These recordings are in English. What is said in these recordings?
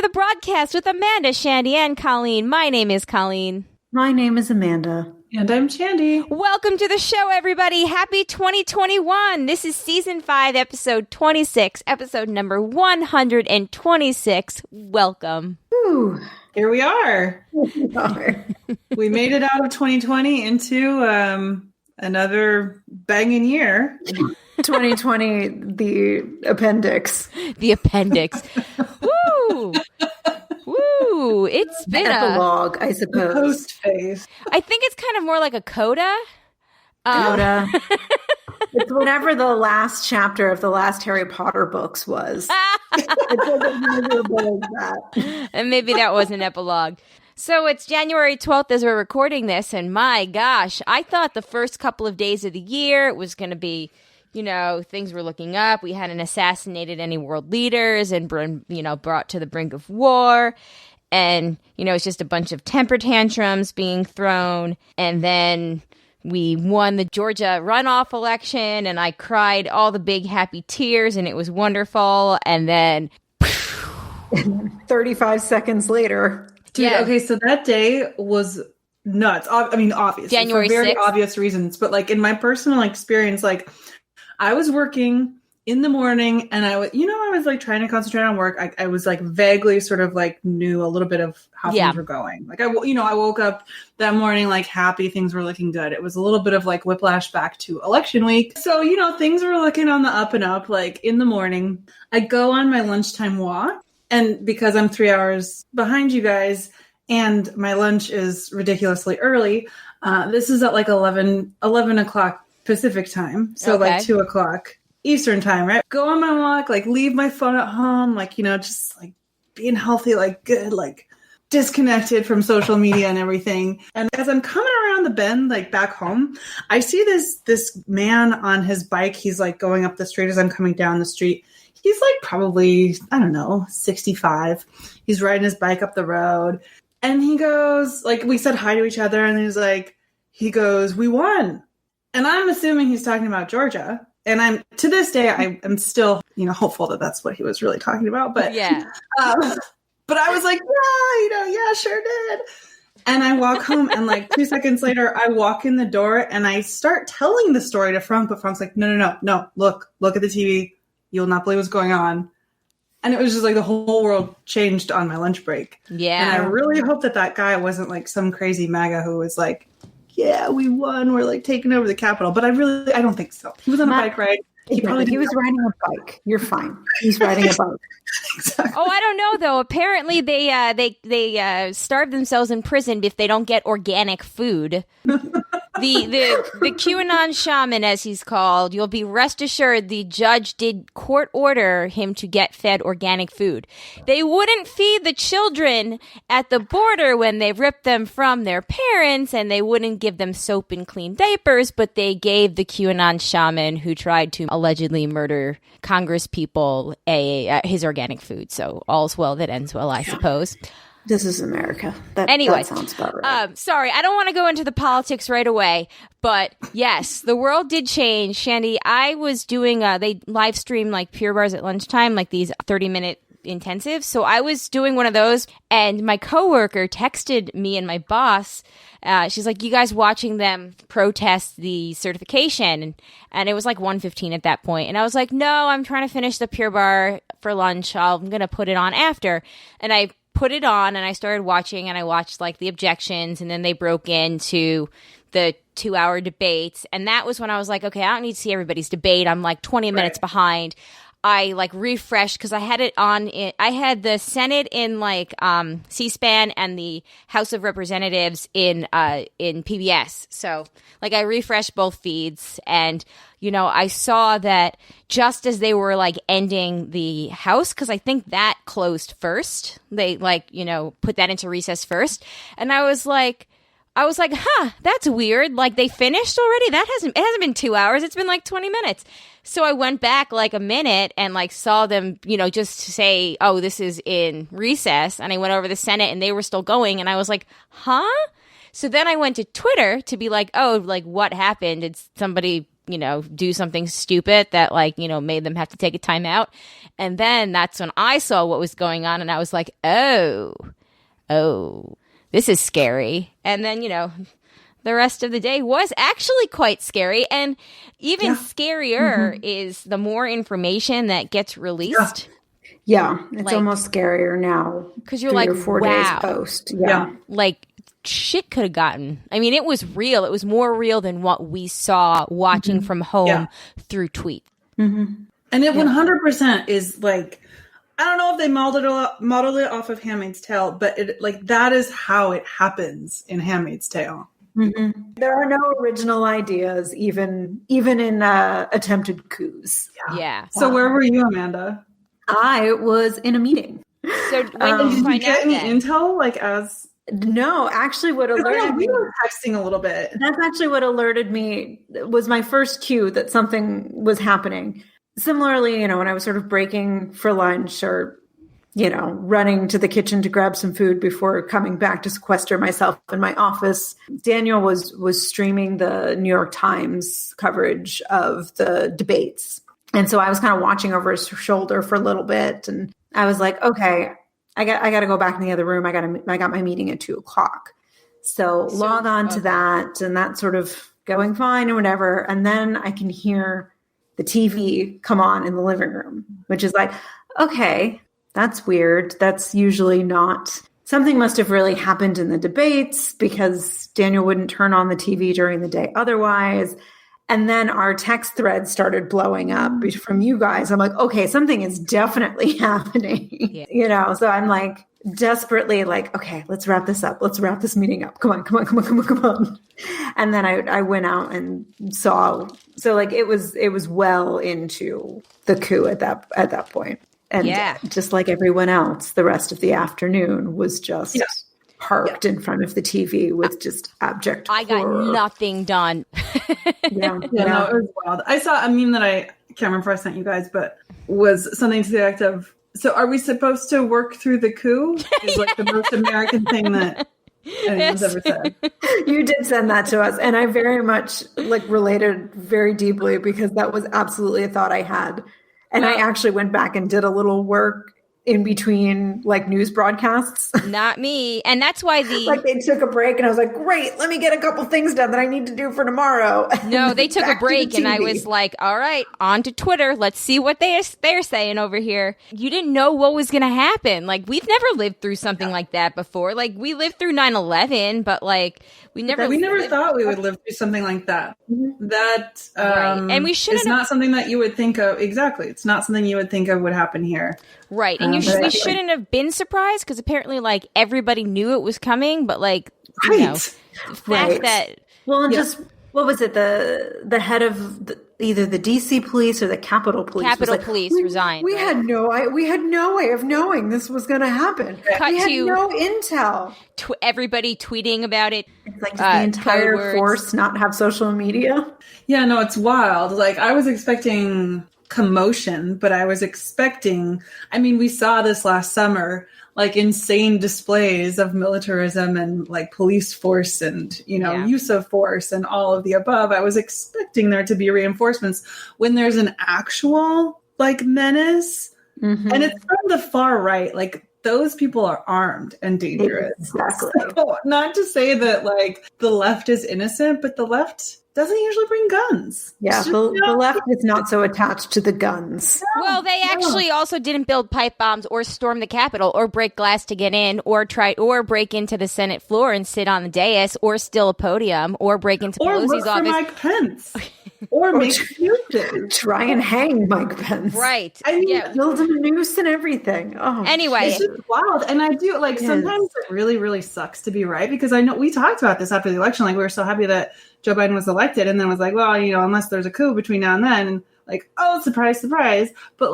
the broadcast with Amanda, Shandy, and Colleen. My name is Colleen. My name is Amanda. And I'm Shandy. Welcome to the show, everybody. Happy 2021. This is Season 5, Episode 26, episode number 126. Welcome. Ooh, here we are. We made it out of 2020 into another banging year. 2020, the appendix. The appendix. Woo! Woo! It's been the epilogue, I suppose. The post phase. I think it's kind of more like a coda. Coda. It's whatever the last chapter of the last Harry Potter books was. And maybe that was an epilogue. So it's January 12th as we're recording this, and my gosh, I thought the first couple of days of the year it was going to be, you know, things were looking up. We hadn't assassinated any world leaders and, brought to the brink of war. And, it's just a bunch of temper tantrums being thrown. And then we won the Georgia runoff election, and I cried all the big happy tears, and it was wonderful. And then 35 seconds later. Dude, okay, so that day was nuts. I mean, obviously, January for very 6th. obvious reasons. But, in my personal experience, I was working in the morning, and I was trying to concentrate on work. I was vaguely sort of knew a little bit of how things were going. I woke up that morning happy, things were looking good. It was a little bit of whiplash back to election week. So, things were looking on the up and up. In the morning, I go on my lunchtime walk, and because I'm 3 hours behind you guys, and my lunch is ridiculously early, this is at 11 o'clock Pacific time. So okay. 2 o'clock Eastern time, right? Go on my walk, leave my phone at home, just being healthy, good, disconnected from social media and everything. And as I'm coming around the bend, back home, I see this man on his bike. He's going up the street as I'm coming down the street. He's probably, 65. He's riding his bike up the road. And he goes, we said hi to each other. And he goes, we won. And I'm assuming he's talking about Georgia. And to this day, I'm still, hopeful that that's what he was really talking about. But yeah. But I was yeah, sure did. And I walk home, and 2 seconds later, I walk in the door, and I start telling the story to Frank. But Frank's no, look at the TV. You'll not believe what's going on. And it was just the whole world changed on my lunch break. Yeah. And I really hope that guy wasn't some crazy MAGA who was yeah, we won. We're taking over the Capitol. But I don't think so. He was on a bike ride. He was riding a bike. You're fine. He's riding a bike. Exactly. Oh, I don't know though. Apparently, they starve themselves in prison if they don't get organic food. The QAnon shaman, as he's called, you'll be rest assured the judge did court order him to get fed organic food. They wouldn't feed the children at the border when they ripped them from their parents, and they wouldn't give them soap and clean diapers, but they gave the QAnon shaman who tried to allegedly murder Congress people his organic food. So all's well that ends well, I suppose. This is America. Anyway, that sounds about right. Sorry, I don't want to go into the politics right away, but yes, the world did change. Shandy, I was doing, they live stream Pure Bars at lunchtime, these 30-minute intensives. So I was doing one of those, and my coworker texted me and my boss. She's like, you guys watching them protest the certification? And it was 1:15 at that point. And I was like, no, I'm trying to finish the Pure Bar for lunch. I'm going to put it on after. And I put it on, and I started watching, and I watched the objections, and then they broke into the 2-hour debates. And that was when I was like, okay, I don't need to see everybody's debate. I'm 20 minutes behind. I refreshed because I had it on. I had the Senate in C-SPAN and the House of Representatives in PBS. So I refreshed both feeds, and I saw that just as they were ending the House, because I think that closed first. They put that into recess first, and I was like, huh, that's weird. They finished already? It hasn't been 2 hours. It's been 20 minutes. So I went back a minute and saw them, just say, oh, this is in recess. And I went over the Senate, and they were still going. And I was like, huh? So then I went to Twitter to be oh, what happened? Did somebody do something stupid that made them have to take a time out. And then that's when I saw what was going on, and I was like, oh, this is scary. And then, the rest of the day was actually quite scary. And even scarier is the more information that gets released. Yeah, it's almost scarier now. Because you're like, 4 wow. days post. Yeah. Like, shit could have gotten. I mean, it was real. It was more real than what we saw watching from home through tweet. Mm-hmm. And it 100% is like, I don't know if they modeled it off of Handmaid's Tale, but that is how it happens in Handmaid's Tale. Mm-hmm. There are no original ideas, even in attempted coups. Yeah. So where were you, Amanda? I was in a meeting. So when did you find out? Any intel? No, actually, what alerted me. We were texting a little bit. That's actually what alerted me. Was my first cue that something was happening. Similarly, when I was sort of breaking for lunch or running to the kitchen to grab some food before coming back to sequester myself in my office, Daniel was streaming the New York Times coverage of the debates. And so I was kind of watching over his shoulder for a little bit. And I was like, okay, I got to go back in the other room. I got my meeting at 2:00. So log on to that, and that's sort of going fine or whatever. And then I can hear the TV come on in the living room, which is like, okay, that's weird. That's usually not. Something must have really happened in the debates because Daniel wouldn't turn on the TV during the day otherwise. And then our text thread started blowing up from you guys. I'm like, okay, something is definitely happening. Yeah. So I'm like desperately like, okay, let's wrap this up. Let's wrap this meeting up. Come on. And then I went out and saw. So like it was well into the coup at that point. And just like everyone else, the rest of the afternoon was just parked in front of the TV with just abject horror. I got nothing done. No, it was wild. I saw a meme that I can't remember if I sent you guys, but was something to the effect of, so are we supposed to work through the coup? Is like the most American thing that anyone's ever said. You did send that to us, and I very much related very deeply because that was absolutely a thought I had. And I actually went back and did a little work in between news broadcasts. Not me. And that's why they took a break and I was like, great, let me get a couple things done that I need to do for tomorrow. No, they took a break and I was like, all right, on to Twitter. Let's see what they're saying over here. You didn't know what was going to happen. We've never lived through something like that before. We lived through 9/11, but we never thought we would live through something like that. Mm-hmm. That right. And we shouldn't. It's not something that you would think of. Exactly. It's not something you would think of would happen here. Right. And we shouldn't have been surprised because apparently everybody knew it was coming. But the fact that. Well, and just what was it? The head of either the DC police or the Capitol Police. Police resigned. We had no way of knowing this was going to happen. We had no intel. Everybody tweeting about it. It's like the entire force not have social media. Yeah, no, it's wild. I was expecting commotion, but I was expecting. I mean, we saw this last summer. Insane displays of militarism and police force and, use of force and all of the above. I was expecting there to be reinforcements when there's an actual menace. Mm-hmm. And it's from the far right. Those people are armed and dangerous. Exactly. So, not to say that the left is innocent, but the left doesn't usually bring guns. Yeah, the left is not so attached to the guns. Well, they actually also didn't build pipe bombs or storm the Capitol or break glass to get in or break into the Senate floor and sit on the dais or steal a podium or break into Pelosi's office. Or Mike Pence. Or make excuses. Try and hang Mike Pence. Right. I mean, build him a noose and everything. Oh, anyway. It's just wild. And I do, sometimes it really, really sucks to be right because I know we talked about this after the election. We were so happy that Joe Biden was elected and then was like, well, unless there's a coup between now and then, oh, surprise, surprise. But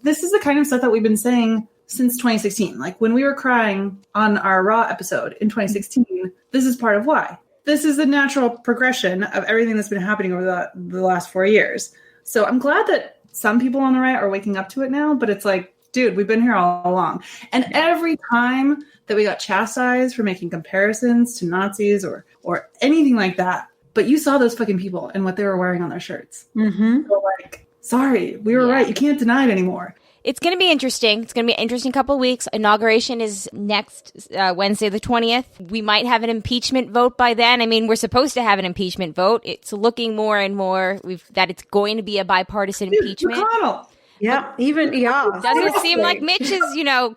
this is the kind of stuff that we've been saying since 2016. When we were crying on our Raw episode in 2016, this is part of why. This is the natural progression of everything that's been happening over the last 4 years. So I'm glad that some people on the right are waking up to it now, but it's dude, we've been here all along. And every time that we got chastised for making comparisons to Nazis or anything like that, but you saw those fucking people and what they were wearing on their shirts. Mm-hmm. So like, sorry, we were right. You can't deny it anymore. It's going to be interesting. It's going to be an interesting couple of weeks. Inauguration is next Wednesday, the 20th. We might have an impeachment vote by then. I mean, we're supposed to have an impeachment vote. It's looking more and more that it's going to be a bipartisan impeachment. McConnell. Yeah, Doesn't seem like Mitch is,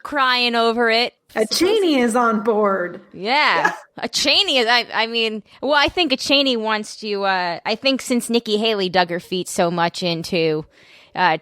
crying over it. A Cheney is on board. Yeah. A Cheney is, I think a Cheney wants to, I think since Nikki Haley dug her feet so much into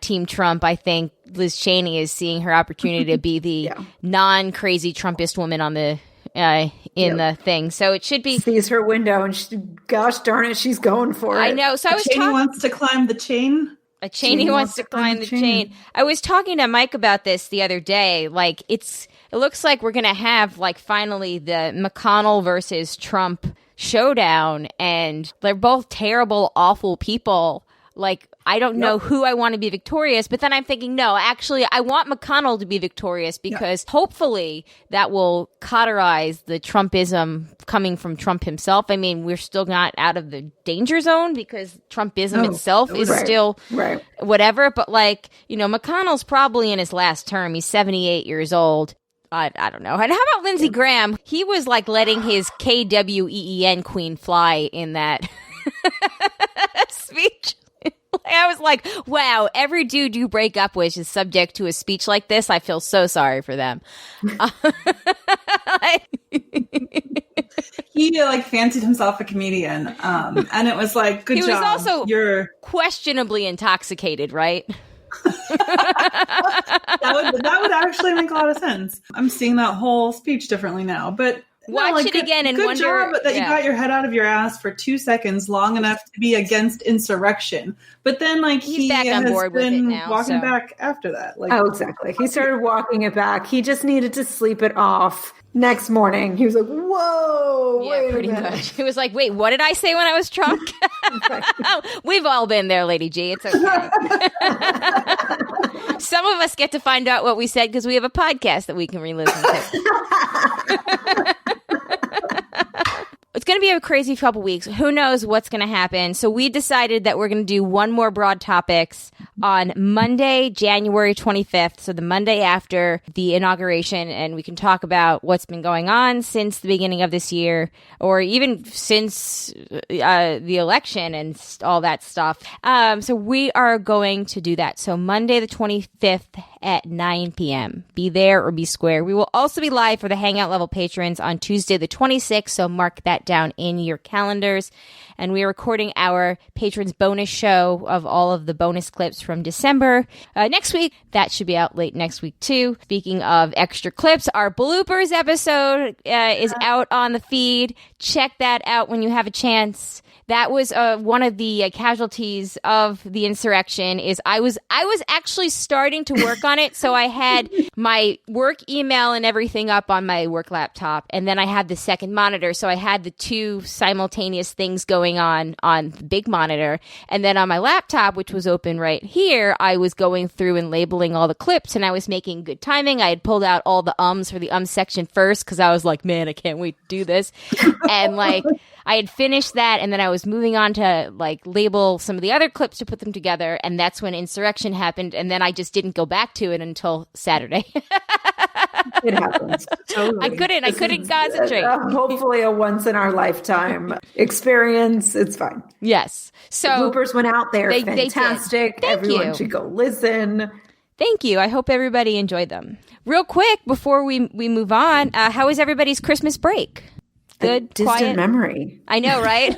Team Trump, I think Liz Cheney is seeing her opportunity to be the non-crazy Trumpist woman on the the thing. So it should be. Sees her window and gosh darn it, she's going for it. I know. So I was Cheney wants to climb the chain. A Cheney wants to climb the chain. I was talking to Mike about this the other day. Like it looks like we're going to have finally the McConnell versus Trump showdown, and they're both terrible, awful people. Like, I don't know who I want to be victorious, but then I'm thinking, no, actually, I want McConnell to be victorious because hopefully that will cauterize the Trumpism coming from Trump himself. I mean, we're still not out of the danger zone because Trumpism itself is still whatever. But McConnell's probably in his last term. He's 78 years old. I don't know. And how about Lindsey Graham? He was letting his KWEEN queen fly in that speech. I was like, wow, every dude you break up with is subject to a speech like this. I feel so sorry for them. He fancied himself a comedian. And it was like, good job. He was also questionably intoxicated, right? that would actually make a lot of sense. I'm seeing that whole speech differently now, but watch it again and wonder. Good job that you got your head out of your ass for 2 seconds long enough to be against insurrection. But then, he's back on board with it now, walking back after that. Exactly. He started walking it back. He just needed to sleep it off. Next morning, he was like, "Whoa, wait pretty a minute." much. He was like, "Wait, what did I say when I was drunk?" We've all been there, Lady G. It's okay. Some of us get to find out what we said because we have a podcast that we can re-listen to. It's going to be a crazy couple weeks. Who knows what's going to happen? So we decided that we're going to do one more broad topics on Monday, January 25th. So the Monday after the inauguration. And we can talk about what's been going on since the beginning of this year, or even since the election and all that stuff. So we are going to do that. So Monday the 25th at 9 p.m. Be there or be square. We will also be live for the Hangout level patrons on Tuesday the 26th. So mark that down in your calendars. And we are recording our patrons bonus show of all of the bonus clips from December next week. That should be out late next week too. Speaking of extra clips, our bloopers episode is out on the feed. Check that out when you have a chance. That was one of the casualties of the insurrection. Is I was actually starting to work on it, so I had my work email and everything up on my work laptop, and then I had the second monitor, so I had the two simultaneous things going on the big monitor, and then on my laptop, which was open right here, I was going through and labeling all the clips, and I was making good timing. I had pulled out all the ums for the section first because I was like, man, I can't wait to do this, and I had finished that, and then I was moving on to label some of the other clips to put them together, and that's when insurrection happened, and then I just didn't go back to it until Saturday. It happens. Totally. I couldn't concentrate. Hopefully a once in our lifetime experience. It's fine. Yes. So the bloopers went out there. Fantastic. Thank Everyone you. should go listen. Thank you. I hope everybody enjoyed them. Real quick, before we move on, how was everybody's Christmas break? Good, distant quiet memory. I know, right?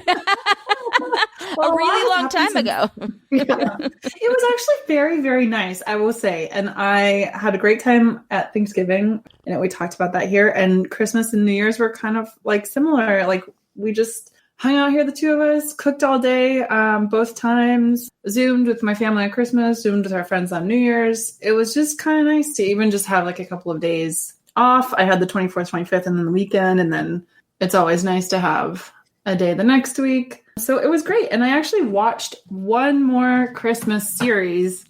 Well, a really long time ago. It was actually very, very nice, I will say. And I had a great time at Thanksgiving. We talked about that here. And Christmas and New Year's were kind of similar. We just hung out here, the two of us, cooked all day, both times, Zoomed with my family on Christmas, Zoomed with our friends on New Year's. It was just kind of nice to even just have a couple of days off. I had the 24th, 25th, and then the weekend, and then it's always nice to have a day the next week. So it was great. And I actually watched one more Christmas series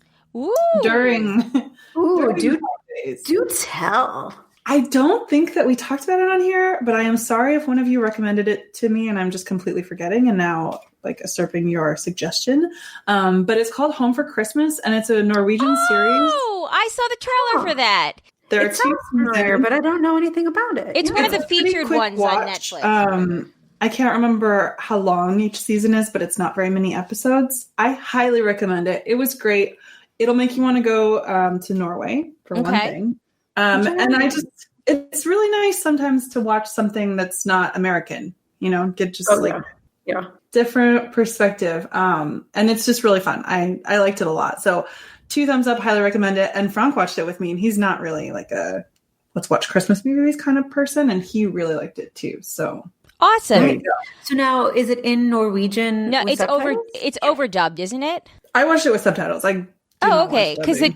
during do tell. I don't think that we talked about it on here, but I am sorry if one of you recommended it to me and I'm just completely forgetting and now like usurping your suggestion. But it's called Home for Christmas and it's a Norwegian series. Oh, I saw the trailer for that. There are It two sounds familiar, seasons. but I don't know anything about it. It's one of the It's a pretty featured quick ones watch. on Netflix. I can't remember how long each season is, but it's not very many episodes. I highly recommend it. It was great. It'll make you want to go to Norway for one thing. And it's really nice sometimes to watch something that's not American, get just different perspective. And it's just really fun. I liked it a lot. So 2 thumbs up, highly recommend it. And Frank watched it with me and he's not really like a let's watch Christmas movies kind of person. And he really liked it too. So awesome. So now is it in Norwegian? No, with subtitles? it's overdubbed, isn't it? I watched it with subtitles. Okay. Because the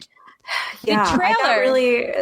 I got trailer really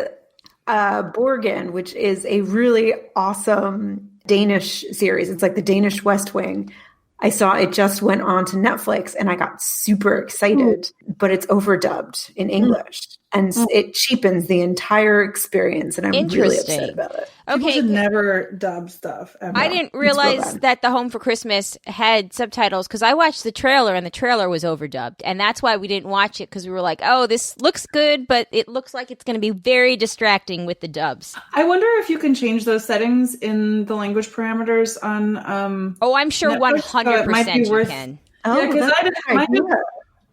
Borgen, which is a really awesome Danish series. It's like the Danish West Wing. I saw it just went on to Netflix and I got super excited, but it's overdubbed in English and it cheapens the entire experience. And I'm really upset about it. People okay. should never dub stuff. Ever. I didn't realize that the Home for Christmas had subtitles because I watched the trailer and the trailer was overdubbed. And that's why we didn't watch it because we were like, oh, this looks good, but it looks like it's going to be very distracting with the dubs. I wonder if you can change those settings in the language parameters on I'm sure Netflix, 100% you can. Oh, because that's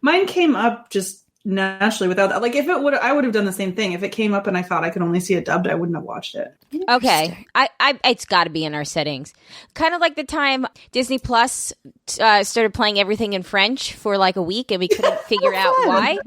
mine came up just naturally without that. Like if it would, I would have done the same thing. If it came up and I thought I could only see it dubbed, I wouldn't have watched it. Okay. I it's got to be in our settings. Kind of like the time Disney Plus started playing everything in French for like a week and we couldn't figure out why.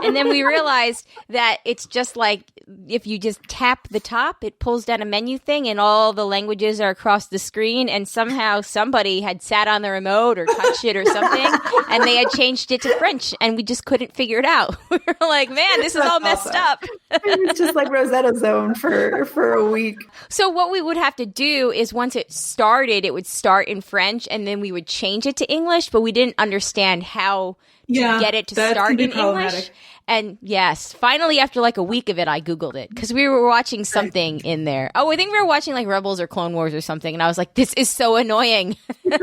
And then we realized that it's just like if you just tap the top, it pulls down a menu thing and all the languages are across the screen and somehow somebody had sat on the remote or touched it or something and they had changed it to French and we just couldn't figure it out. We were like, man, this is all messed up. It's just like Rosetta Zone for a week. So what we would have to do is once it started, it would start in French and then we would change it to English, but we didn't understand how to get it to start in English. And yes, finally after like a week of it, I Googled it because we were watching something in there. Oh, I think we were watching like Rebels or Clone Wars or something. And I was like, this is so annoying. Good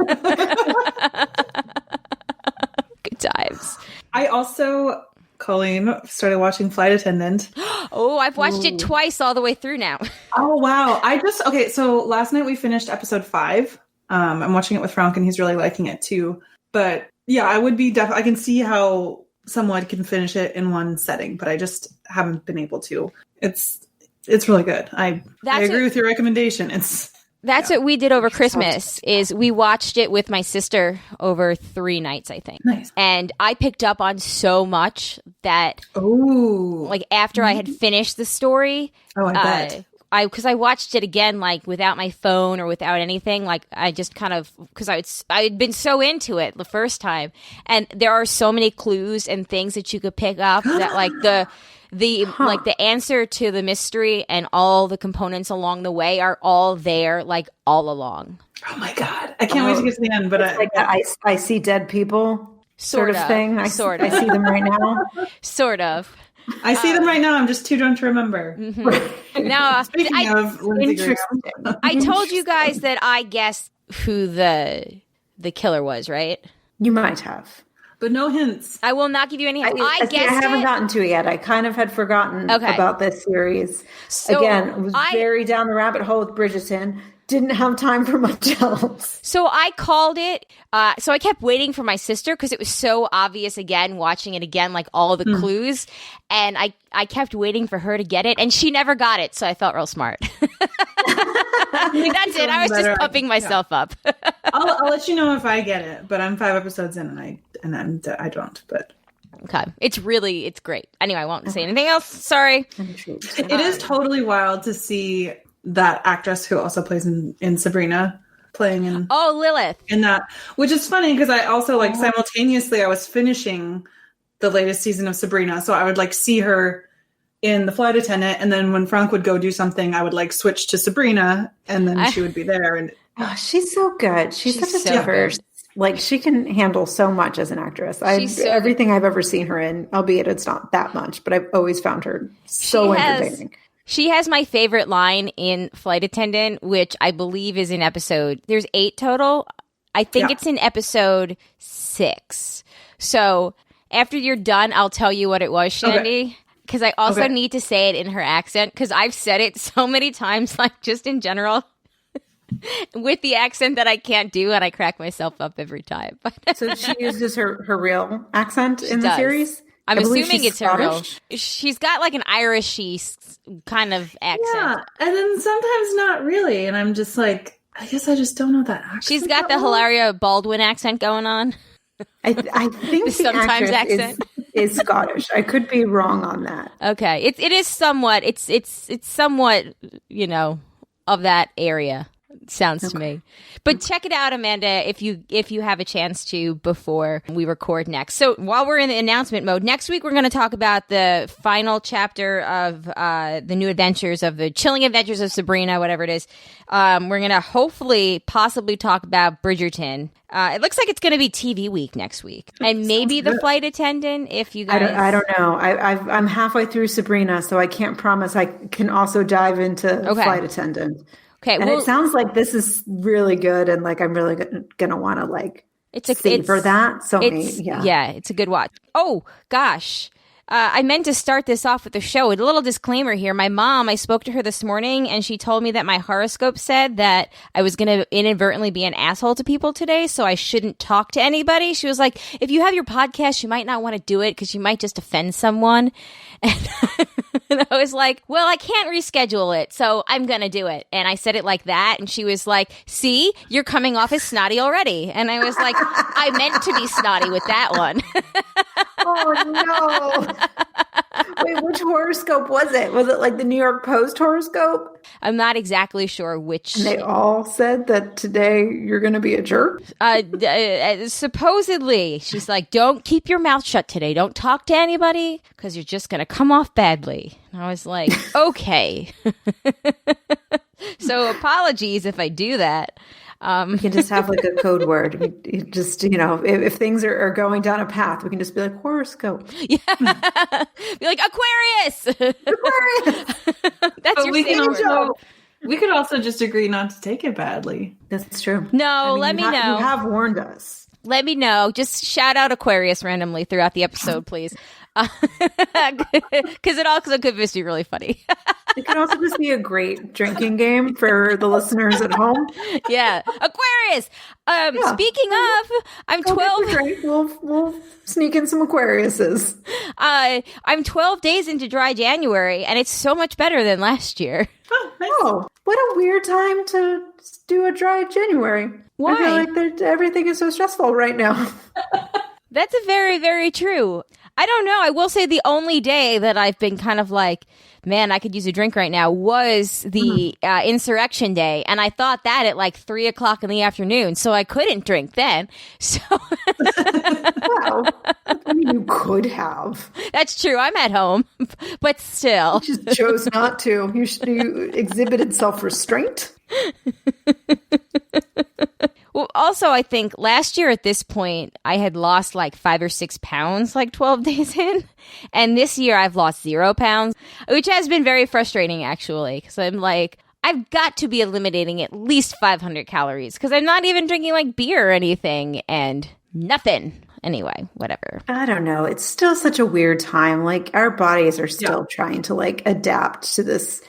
times. I also, Colleen, started watching Flight Attendant. Oh, I've watched it twice all the way through now. Oh, wow. So last night we finished episode 5. I'm watching it with Frank and he's really liking it too. But yeah, I would be I can see how someone can finish it in one setting, but I just haven't been able to. It's really good. I agree with your recommendation. That's what we did over Christmas is we watched it with my sister over 3 nights, I think. Nice. And I picked up on so much that like after I had finished the story, I bet. Because I watched it again, like without my phone or without anything, like I just kind of, because I had been so into it the first time. And there are so many clues and things that you could pick up that like like the answer to the mystery and all the components along the way are all there, like all along. Oh my God. I can't wait to get to the end, but I see dead people sort of thing. I see them right now. Sort of. I see them right now. I'm just too drunk to remember. Mm-hmm. Now, speaking of Lindsay Graham, I told you guys that I guessed who the killer was, right? You might have, but no hints. I will not give you any hints. I haven't gotten to it yet. I kind of had forgotten about this series. So again, I was very down the rabbit hole with Bridgerton. Didn't have time for much else. So I called it. So I kept waiting for my sister because it was so obvious again, watching it again, like all the clues. And I kept waiting for her to get it. And she never got it. So I felt real smart. That's it. I was just pumping myself up. I'll let you know if I get it. But I'm 5 episodes in and I don't. But okay. It's great. Anyway, I won't say anything else. Sorry. It is totally wild to see that actress who also plays in Sabrina playing in Lilith in that, which is funny because I also like simultaneously I was finishing the latest season of Sabrina, so I would like see her in The Flight Attendant, and then when Frank would go do something I would like switch to Sabrina and then she would be there. And she's so good. She's such a diverse. Like she can handle so much as an actress. Everything I've ever seen her in, albeit it's not that much, but I've always found her so entertaining. She has my favorite line in Flight Attendant, which I believe is in episode. There's 8 total. I think it's in episode 6. So after you're done, I'll tell you what it was, Shandy. Because I also need to say it in her accent, because I've said it so many times, like just in general, with the accent that I can't do, and I crack myself up every time. So she uses her real accent in the series? I'm assuming it's her real. Scottish. She's got like an Irishy kind of accent. Yeah, and then sometimes not really. And I'm just like, I guess I just don't know that accent. She's got the Hilaria Baldwin accent going on. I think the sometimes actress accent is Scottish. I could be wrong on that. Okay, it is somewhat. It's somewhat, of that area. Sounds to me. But check it out, Amanda, if you have a chance to before we record next. So while we're in the announcement mode, next week we're going to talk about the final chapter of the new adventures of the chilling adventures of Sabrina, whatever it is. We're going to possibly talk about Bridgerton. It looks like it's going to be TV week next week, and maybe the flight attendant. If you guys, I don't know. I'm halfway through Sabrina, so I can't promise I can also dive into flight attendant. Okay, and it sounds like this is really good, and like I'm really gonna want to like savor that. So it's a good watch. Oh gosh. I meant to start this off with the show. A little disclaimer here. My mom, I spoke to her this morning, and she told me that my horoscope said that I was going to inadvertently be an asshole to people today, so I shouldn't talk to anybody. She was like, if you have your podcast, you might not want to do it because you might just offend someone. And I was like, well, I can't reschedule it, so I'm going to do it. And I said it like that, and she was like, see, you're coming off as snotty already. And I was like, I meant to be snotty with that one. Oh, no. Wait, which horoscope was it? Was it like the New York Post horoscope? I'm not exactly sure which. And they all said that today you're going to be a jerk? Supposedly. She's like, don't keep your mouth shut today. Don't talk to anybody because you're just going to come off badly. And I was like, okay. So apologies if I do that. We can just have like a code word. We just, if things are going down a path, we can just be like horoscope. Yeah. Be like Aquarius. That's your favorite word. We could also just agree not to take it badly. That's true. No, let me know. You have warned us. Let me know. Just shout out Aquarius randomly throughout the episode, please. Because it also could be really funny. It could also just be a great drinking game for the listeners at home. Yeah. Aquarius. Speaking of, I'm 12. We'll sneak in some Aquariuses. I'm 12 days into dry January, and it's so much better than last year. Oh, nice. Oh, what a weird time to do a dry January. Why? I feel like everything is so stressful right now. That's a very, very true. I don't know. I will say the only day that I've been kind of like, man, I could use a drink right now was the Insurrection Day. And I thought that at like 3:00 in the afternoon. So I couldn't drink then. So Well, I mean, you could have. That's true. I'm at home, but still. You just chose not to. You exhibited self-restraint. Well, also, I think last year at this point, I had lost like 5 or 6 pounds like 12 days in. And this year I've lost 0 pounds, which has been very frustrating, actually, because I'm like, I've got to be eliminating at least 500 calories because I'm not even drinking like beer or anything and nothing. Anyway, whatever. I don't know. It's still such a weird time. Like our bodies are still trying to like adapt to this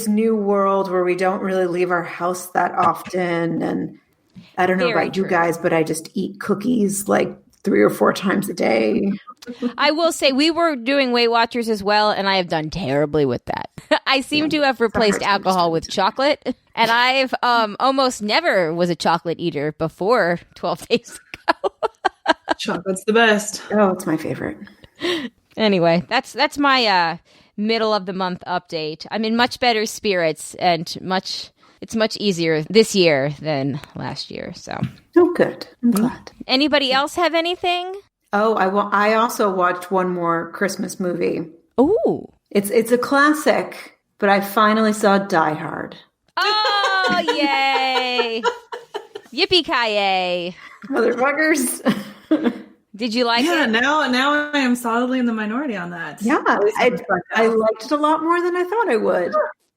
new world where we don't really leave our house that often. And I don't know about you guys, but I just eat cookies like 3 or 4 times a day. I will say we were doing Weight Watchers as well, and I have done terribly with that. I seem to have replaced alcohol with chocolate, and I've almost never was a chocolate eater before 12 days ago. Chocolate's the best. Oh, it's my favorite. Anyway, that's my middle of the month update. I'm in much better spirits and it's much easier this year than last year. So, oh, good. I'm glad. Anybody else have anything? Oh, I also watched one more Christmas movie. Ooh, it's a classic, but I finally saw Die Hard. Oh, yay! Yippee-ki-yay! Motherfuckers. Did you like Yeah, it? now I am solidly in the minority on that. Yeah, I liked it a lot more than I thought I would.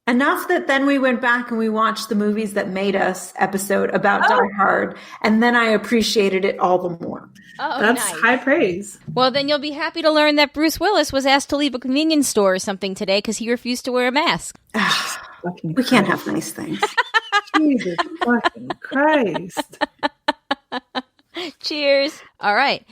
Enough that then we went back and we watched the Movies That Made Us episode about Die Hard, and then I appreciated it all the more. Oh, That's nice. high praise. Well, then you'll be happy to learn that Bruce Willis was asked to leave a convenience store or something today because he refused to wear a mask. We can't have nice things. Jesus fucking Christ. Cheers. All right.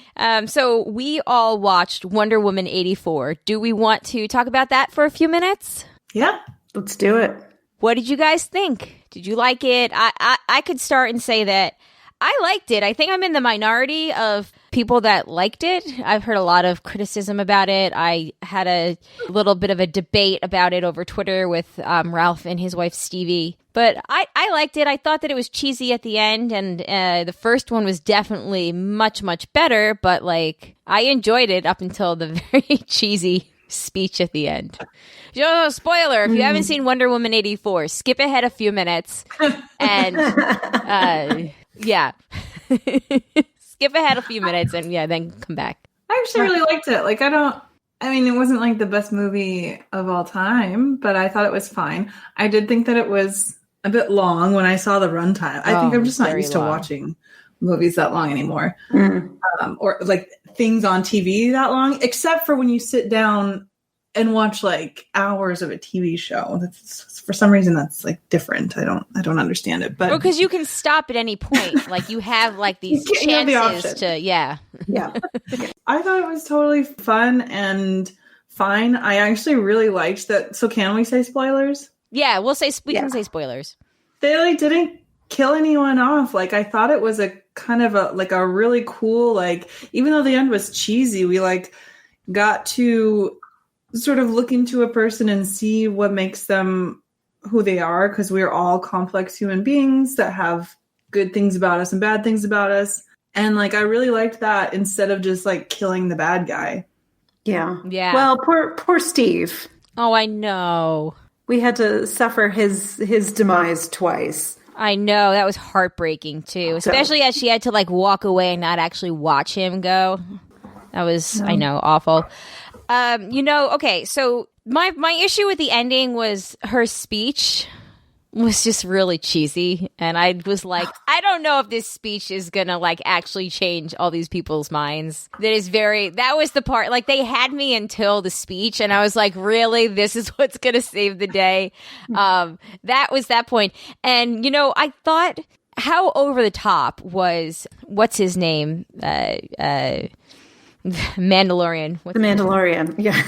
So we all watched Wonder Woman 84. Do we want to talk about that for a few minutes? Yeah. Let's do it. What did you guys think? Did you like it? I could start and say that I liked it. I think I'm in the minority of people that liked it. I've heard a lot of criticism about it. I had a little bit of a debate about it over Twitter with Ralph and his wife Stevie. But I liked it. I thought that it was cheesy at the end, and the first one was definitely much, much better. But like, I enjoyed it up until the very cheesy speech at the end. Spoiler, if you haven't seen Wonder Woman 84, skip ahead a few minutes and yeah. Skip ahead a few minutes and then come back. I actually really liked it. Like, it wasn't like the best movie of all time, but I thought it was fine. I did think that it was a bit long when I saw the runtime. I think I'm just not used to watching movies that long anymore. Or like things on TV that long, except for when you sit down and watch like hours of a TV show. That's, for some reason, that's like different. I don't understand it. But because you can stop at any point. Like you have like these chances to Yeah. I thought it was totally fun and fine. I actually really liked that. So can we say spoilers? Yeah, we can say spoilers. They like didn't kill anyone off. Like I thought it was a kind of a really cool, like, even though the end was cheesy, we like got to sort of look into a person and see what makes them who they are, because we're all complex human beings that have good things about us and bad things about us. And like I really liked that instead of just like killing the bad guy. Yeah. Well, poor Steve. Oh, I know. We had to suffer his demise twice. I know. That was heartbreaking too, especially as she had to like walk away and not actually watch him go. That was, I know, awful. Okay, so my issue with the ending was her speech was just really cheesy, and I was like, I don't know if this speech is gonna like actually change all these people's minds. That was the part, like they had me until the speech, and I was like, really, this is what's gonna save the day? That was that point. And I thought how over the top was, what's his name? Mandalorian. The Mandalorian, yeah.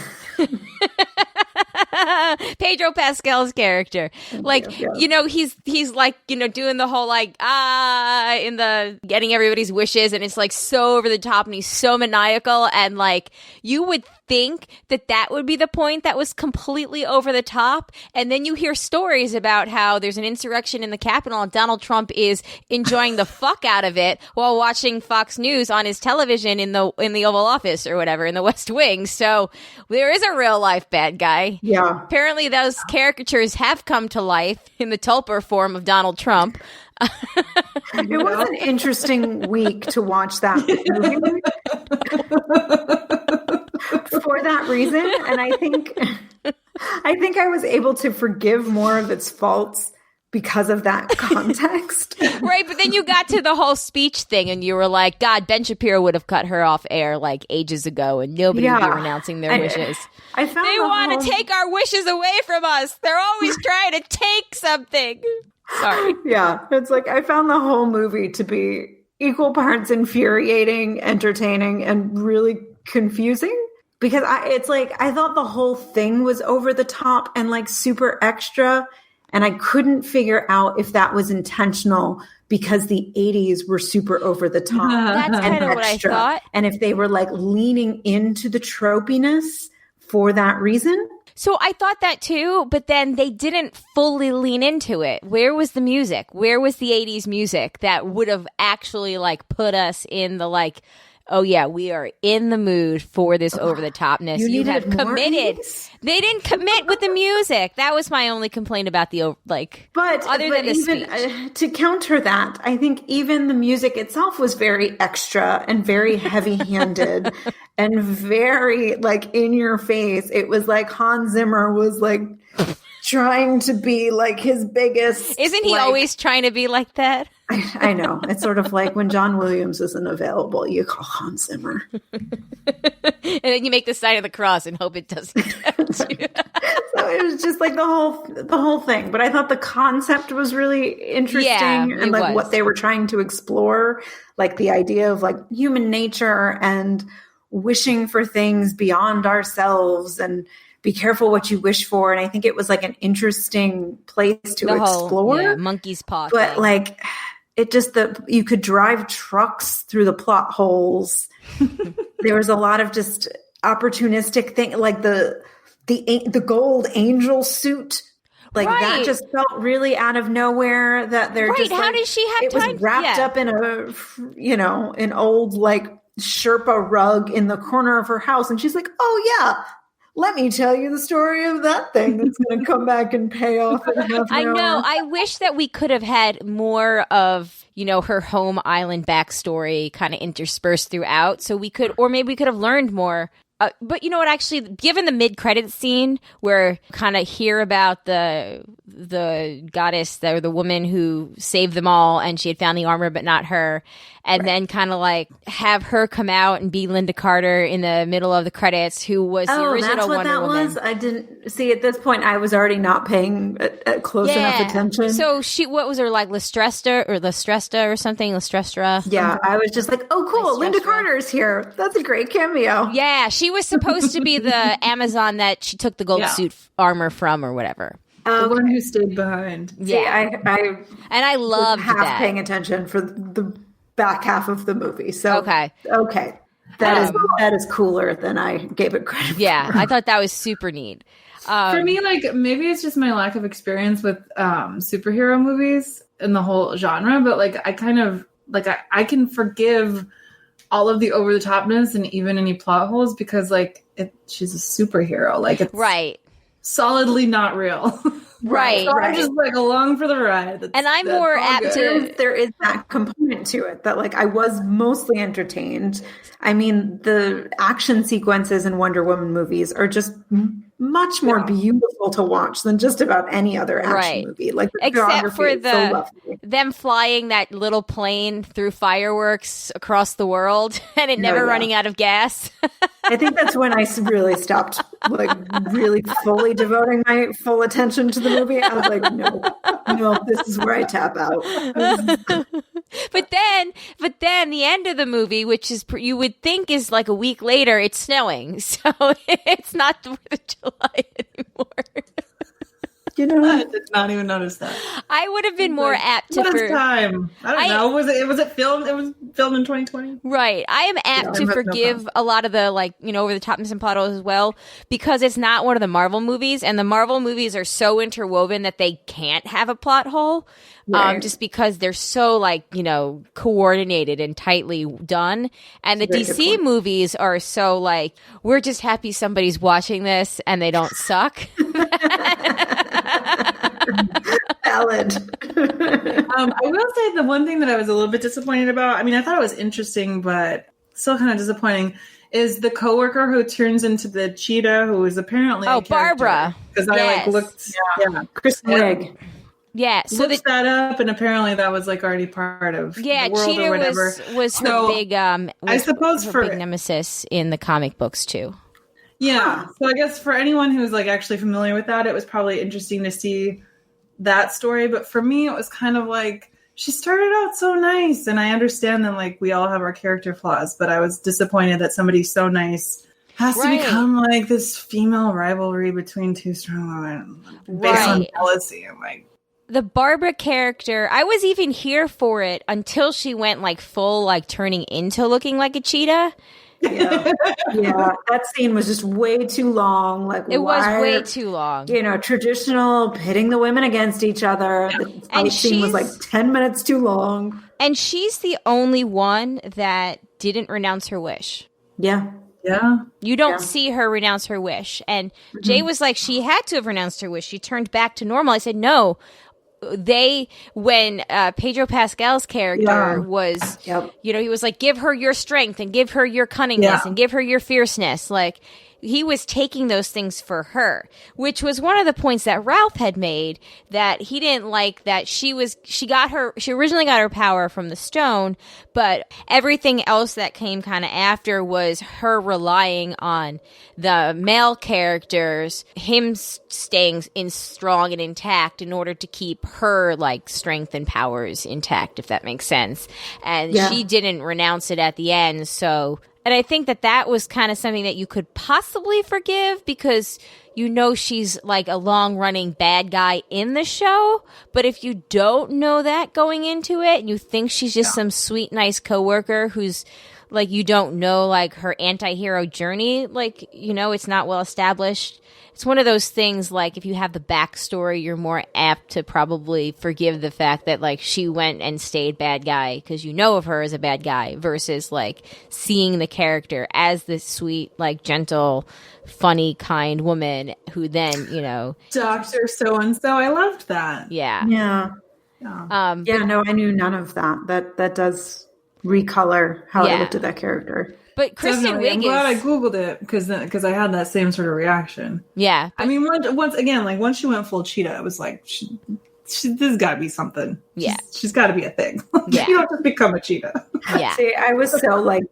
Pedro Pascal's character, like, he's like, doing the whole like in the getting everybody's wishes, and it's like so over the top, and he's so maniacal, and like you would think that would be the point that was completely over the top, and then you hear stories about how there's an insurrection in the Capitol and Donald Trump is enjoying the fuck out of it while watching Fox News on his television in the Oval Office or whatever, in the West Wing. So there is a real life bad guy. Yeah. Apparently those caricatures have come to life in the tulpa form of Donald Trump. It was an interesting week to watch that movie for that reason, and I think I was able to forgive more of its faults because of that context. Right, but then you got to the whole speech thing, and you were like, God, Ben Shapiro would have cut her off air like ages ago, and nobody would be renouncing their wishes. They want to take our wishes away from us. They're always trying to take something. Sorry. Yeah, it's like I found the whole movie to be equal parts infuriating, entertaining, and really confusing. Because I thought the whole thing was over the top and like super extra. And I couldn't figure out if that was intentional because the 80s were super over the top. That's kind of what I thought. And if they were like leaning into the tropiness for that reason. So I thought that too, but then they didn't fully lean into it. Where was the music? Where was the 80s music that would have actually like put us in the like, oh yeah, we are in the mood for this over the topness. You have committed. They didn't commit with the music. That was my only complaint about the other than the speech. To counter that, I think even the music itself was very extra and very heavy-handed and very like in your face. It was like Hans Zimmer was like trying to be like his biggest. Isn't he always trying to be like that? I know. It's sort of like when John Williams isn't available, you call Hans Zimmer. And then you make the sign of the cross and hope it doesn't catch you. So it was just like the whole thing. But I thought the concept was really interesting and like what they were trying to explore, like the idea of like human nature and wishing for things beyond ourselves and be careful what you wish for. And I think it was like an interesting place to explore. Monkey's paw. But thing. like it just you could drive trucks through the plot holes. There was a lot of just opportunistic thing, like the gold angel suit. Like that just felt really out of nowhere. That they're just how like, did she have it time? Was wrapped up in an old like Sherpa rug in the corner of her house, and she's like, "Oh yeah, let me tell you the story of that thing that's going to come back and pay off." I know. I wish that we could have had more of, her home island backstory kind of interspersed throughout. So we could, or maybe we could have learned more. But you know what, actually, given the mid-credits scene where kind of hear about the goddess or the woman who saved them all and she had found the armor but not her, and then kind of like have her come out and be Linda Carter in the middle of the credits, who was the original Wonder Woman. Was? I didn't see at this point. I was already not paying close enough attention. So what was her like, Lestresta or something? Lestrestra? Yeah, I was just like, oh cool, Linda Carter's here. That's a great cameo. Yeah, she was supposed to be the Amazon that she took the gold suit armor from or whatever. The one who stayed behind. Yeah, I loved half paying attention for the back half of the movie. So okay, that is cooler than I gave it credit for. Yeah, I thought that was super neat. For me, like maybe it's just my lack of experience with superhero movies and the whole genre, but like I kind of like I can forgive all of the over the topness and even any plot holes because like she's a superhero, like it's solidly not real. Right. So I'm just like along for the ride. And I'm more apt to. There is that component to it that like I was mostly entertained. I mean, the action sequences in Wonder Woman movies are just much more beautiful to watch than just about any other action movie. Like except for them flying that little plane through fireworks across the world and it never running out of gas. I think that's when I really stopped, like really fully devoting my full attention to the movie. I was like, no, this is where I tap out. But then the end of the movie, which is you would think is like a week later, it's snowing, so it's not the 4th of July anymore. You know, I did not even notice that. I would have been more apt to. What is time? I don't know. Was it filmed? It was filmed in 2020. Right. I am apt to forgive a lot of the over the topness and plot holes as well because it's not one of the Marvel movies, and the Marvel movies are so interwoven that they can't have a plot hole. Right. Just because they're so coordinated and tightly done, and the DC movies are so we're just happy somebody's watching this and they don't suck. Valid. I will say the one thing that I was a little bit disappointed about, I mean, I thought it was interesting, but still kind of disappointing, is the coworker who turns into the cheetah, who is apparently Barbara. Because I looked, Kristen Wiig. Yeah, so looked that up, and apparently that was already part of the world Cheetah or whatever. was her big, I suppose her big nemesis in the comic books too. Yeah, so I guess for anyone who's actually familiar with that, it was probably interesting to see that story. But for me, it was kind of she started out so nice, and I understand that we all have our character flaws, but I was disappointed that somebody so nice has to become this female rivalry between two strong women based on jealousy. I'm the Barbara character, I was even here for it until she went full turning into looking like a cheetah. Yeah. Yeah. That scene was just way too long. Like It was way too long. You know, traditional pitting the women against each other. The fight scene was like 10 minutes too long. And she's the only one that didn't renounce her wish. Yeah. Yeah. You don't see her renounce her wish. And Jay was like, she had to have renounced her wish. She turned back to normal. I said, no. When Pedro Pascal's character was, you know, he was like, give her your strength and give her your cunningness and give her your fierceness. Like, he was taking those things for her, which was one of the points that Ralph had made, that he didn't like that she originally got her power from the stone, but everything else that came kind of after was her relying on the male characters, him staying strong and intact in order to keep her like strength and powers intact, if that makes sense. And she didn't renounce it at the end. So, and I think that was kind of something that you could possibly forgive, because you know she's like a long-running bad guy in the show. But if you don't know that going into it, and you think she's just some sweet, nice coworker who's like, you don't know like her anti-hero journey, like, you know, it's not well established. It's one of those things, like, if you have the backstory, you're more apt to probably forgive the fact that, like, she went and stayed bad guy because you know of her as a bad guy, versus, like, seeing the character as this sweet, like, gentle, funny, kind woman who then, you know... Dr. So-and-so, I loved that. Yeah. Yeah. No, I knew none of that. That does recolor how I looked at that character. But Kristen Wiig I'm glad I Googled it because I had that same sort of reaction. Yeah. I mean, once again, like, once she went full cheetah, it was like, there's got to be something. Yeah. She's got to be a thing. Yeah. You don't just become a cheetah. Yeah. See, I was so, like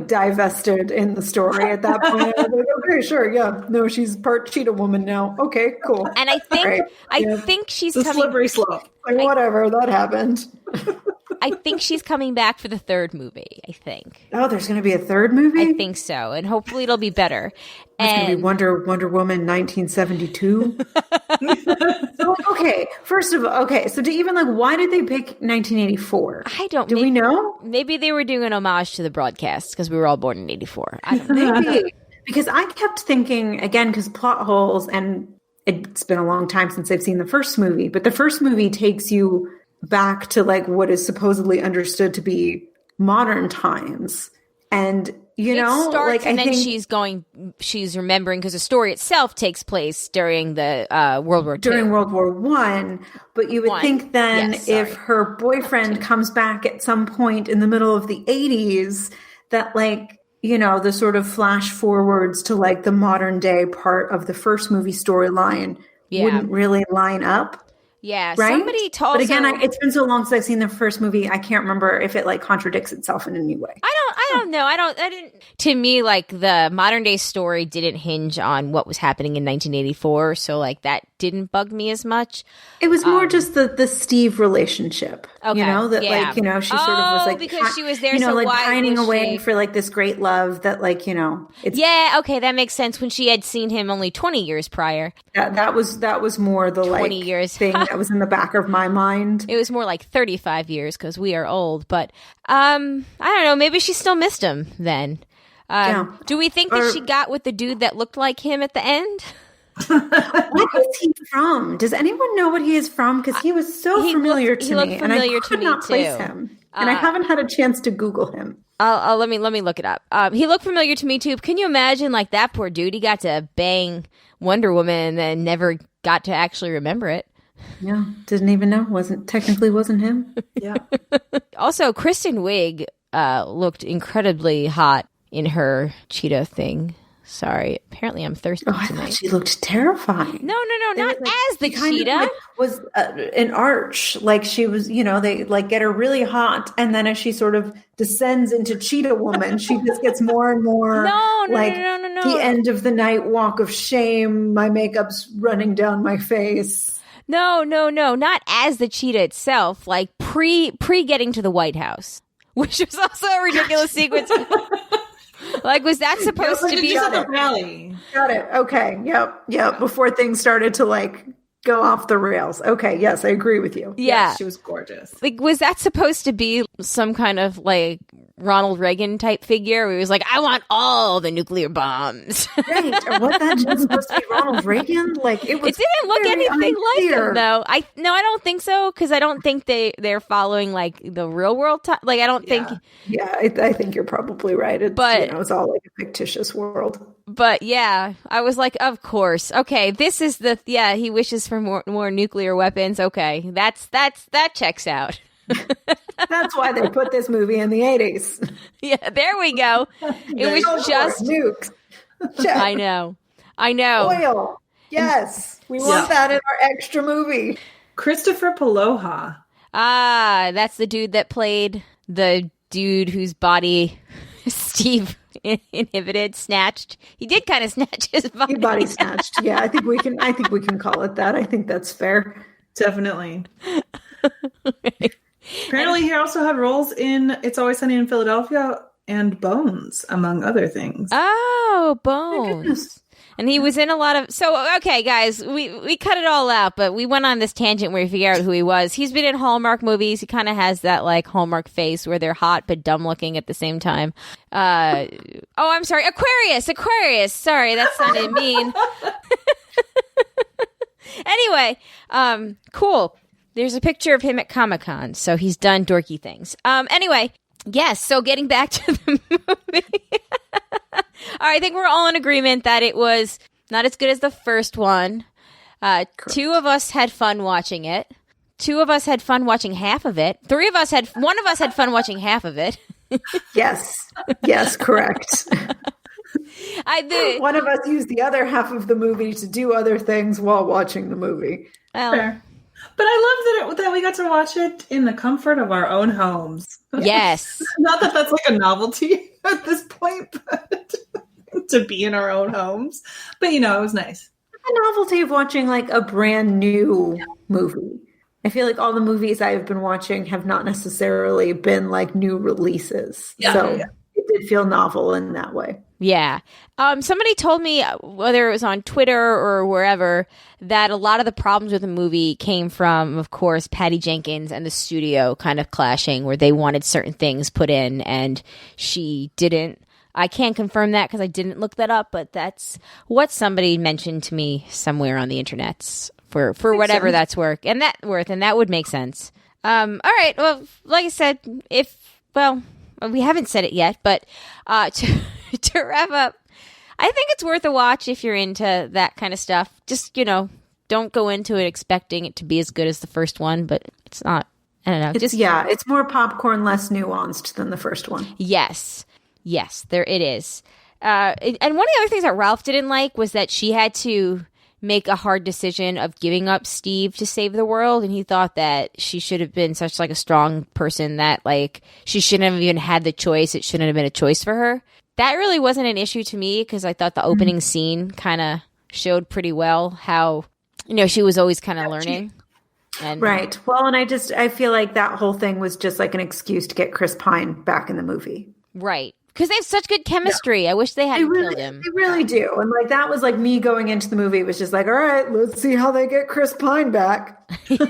divested in the story at that point. I was like, okay, sure, yeah. No, she's part cheetah woman now. Okay, cool. And I think I think she's the coming... slippery slope. Like, whatever, that happened. I think she's coming back for the third movie, I think. Oh, there's going to be a third movie? I think so. And hopefully it'll be better. It's going to be Wonder Woman 1972. So, okay, first of all, so to even, like, why did they pick 1984? I don't know. Do we know? Maybe they were doing an homage to the broadcast because we were all born in 84. I don't know. Maybe. Because I kept thinking, again, because plot holes, and it's been a long time since I've seen the first movie, but the first movie takes you back to, like, what is supposedly understood to be modern times. And, you know, starts, like, and I then think she's remembering, because the story itself takes place during the World War II. During World War I. But you would think then if her boyfriend comes back at some point in the middle of the 80s, that, like, you know, the sort of flash forwards to, like, the modern day part of the first movie storyline wouldn't really line up. Yeah, right? Somebody told. But again, it's been so long since I've seen the first movie. I can't remember if it, like, contradicts itself in any way. I don't know. I didn't. To me, like, the modern day story didn't hinge on what was happening in 1984, so, like, that didn't bug me as much. It was more just the Steve relationship. Okay. You know, that, like, you know, she sort of was like, because she was there, you know, so like, why pining was away she... for, like, this great love that, like, you know, it's okay, that makes sense. When she had seen him only 20 years prior. That was more the, 20 like, years thing that was in the back of my mind. It was more like 35 years because we are old. But I don't know. Maybe she still missed him then. Do we think that she got with the dude that looked like him at the end? What is he from? Does anyone know what he is from? Because he was so familiar to me, and I could not place him. And I haven't had a chance to Google him. Let me look it up. He looked familiar to me too. Can you imagine, like, that poor dude? He got to bang Wonder Woman and then never got to actually remember it. Yeah, didn't even know. Wasn't him. Yeah. Also, Kristen Wiig looked incredibly hot in her cheetah thing. Sorry, apparently I'm thirsty tonight. I thought she looked terrifying. No, not like, as the cheetah. Like, was an arch, like she was, you know, they, like, get her really hot, and then as she sort of descends into cheetah woman, she just gets more and more no. The end of the night walk of shame. My makeup's running down my face. No, not as the cheetah itself. Like pre getting to the White House, which was also a ridiculous sequence. Like, was that supposed to be the rally? Got it. Okay. Yep. Before things started to, like, go off the rails. Okay. Yes, I agree with you. Yeah. Yes, she was gorgeous. Like, was that supposed to be some kind of, like, Ronald Reagan type figure where he was like, I want all the nuclear bombs. Right. Or was that just supposed to be Ronald Reagan? Like it was. It didn't look anything unclear. like him, though. I don't think so, because I don't think they're following like the real world time. Like I don't think. Yeah, I think you're probably right. It's all like a fictitious world. But yeah, I was like, of course. Okay, this is he wishes for more nuclear weapons. Okay, that checks out. That's why they put this movie in the 80s. Yeah, there we go. It was just nukes. Check. I know. Oil. Yes, we want that in our extra movie. Christopher Paloha. Ah, that's the dude that played the dude whose body Steve snatched. He did kind of snatch his body. He body snatched. Yeah, I think we can call it that. I think that's fair. Definitely. Apparently, he also had roles in It's Always Sunny in Philadelphia and Bones, among other things. Oh, Bones. And he was in a lot of... So, okay, guys, we cut it all out, but we went on this tangent where we figure out who he was. He's been in Hallmark movies. He kind of has that, like, Hallmark face where they're hot but dumb-looking at the same time. I'm sorry. Aquarius. Sorry, that sounded mean. Anyway, cool. There's a picture of him at Comic-Con, so he's done dorky things. Anyway, yes, so getting back to the movie. I think we're all in agreement that it was not as good as the first one. Two of us had fun watching it. Two of us had fun watching half of it. One of us had fun watching half of it. Yes, correct. One of us used the other half of the movie to do other things while watching the movie. Well, fair. But I love that we got to watch it in the comfort of our own homes. Yes. Not that that's like a novelty at this point, but to be in our own homes. But, it was nice. The novelty of watching like a brand new movie. I feel like all the movies I've been watching have not necessarily been like new releases. It did feel novel in that way. Yeah. Somebody told me, whether it was on Twitter or wherever, that a lot of the problems with the movie came from, of course, Patty Jenkins and the studio kind of clashing, where they wanted certain things put in and she didn't. I can't confirm that because I didn't look that up, but that's what somebody mentioned to me somewhere on the internets for whatever that's worth, and that would make sense. All right. Well, like I said, we haven't said it yet, but to wrap up, I think it's worth a watch if you're into that kind of stuff. Just, don't go into it expecting it to be as good as the first one, but it's not. I don't know. It's more popcorn, less nuanced than the first one. Yes, there it is. And one of the other things that Ralph didn't like was that she had to make a hard decision of giving up Steve to save the world, and he thought that she should have been such like a strong person that like she shouldn't have even had the choice. It shouldn't have been a choice for her. That really wasn't an issue to me because I thought the opening scene kind of showed pretty well how she was always kind of learning. Right. Well, and I feel like that whole thing was just like an excuse to get Chris Pine back in the movie. Right. Because they have such good chemistry. I wish they hadn't killed him. They really do. And like that was like me going into the movie. It was just like, all right, let's see how they get Chris Pine back. We were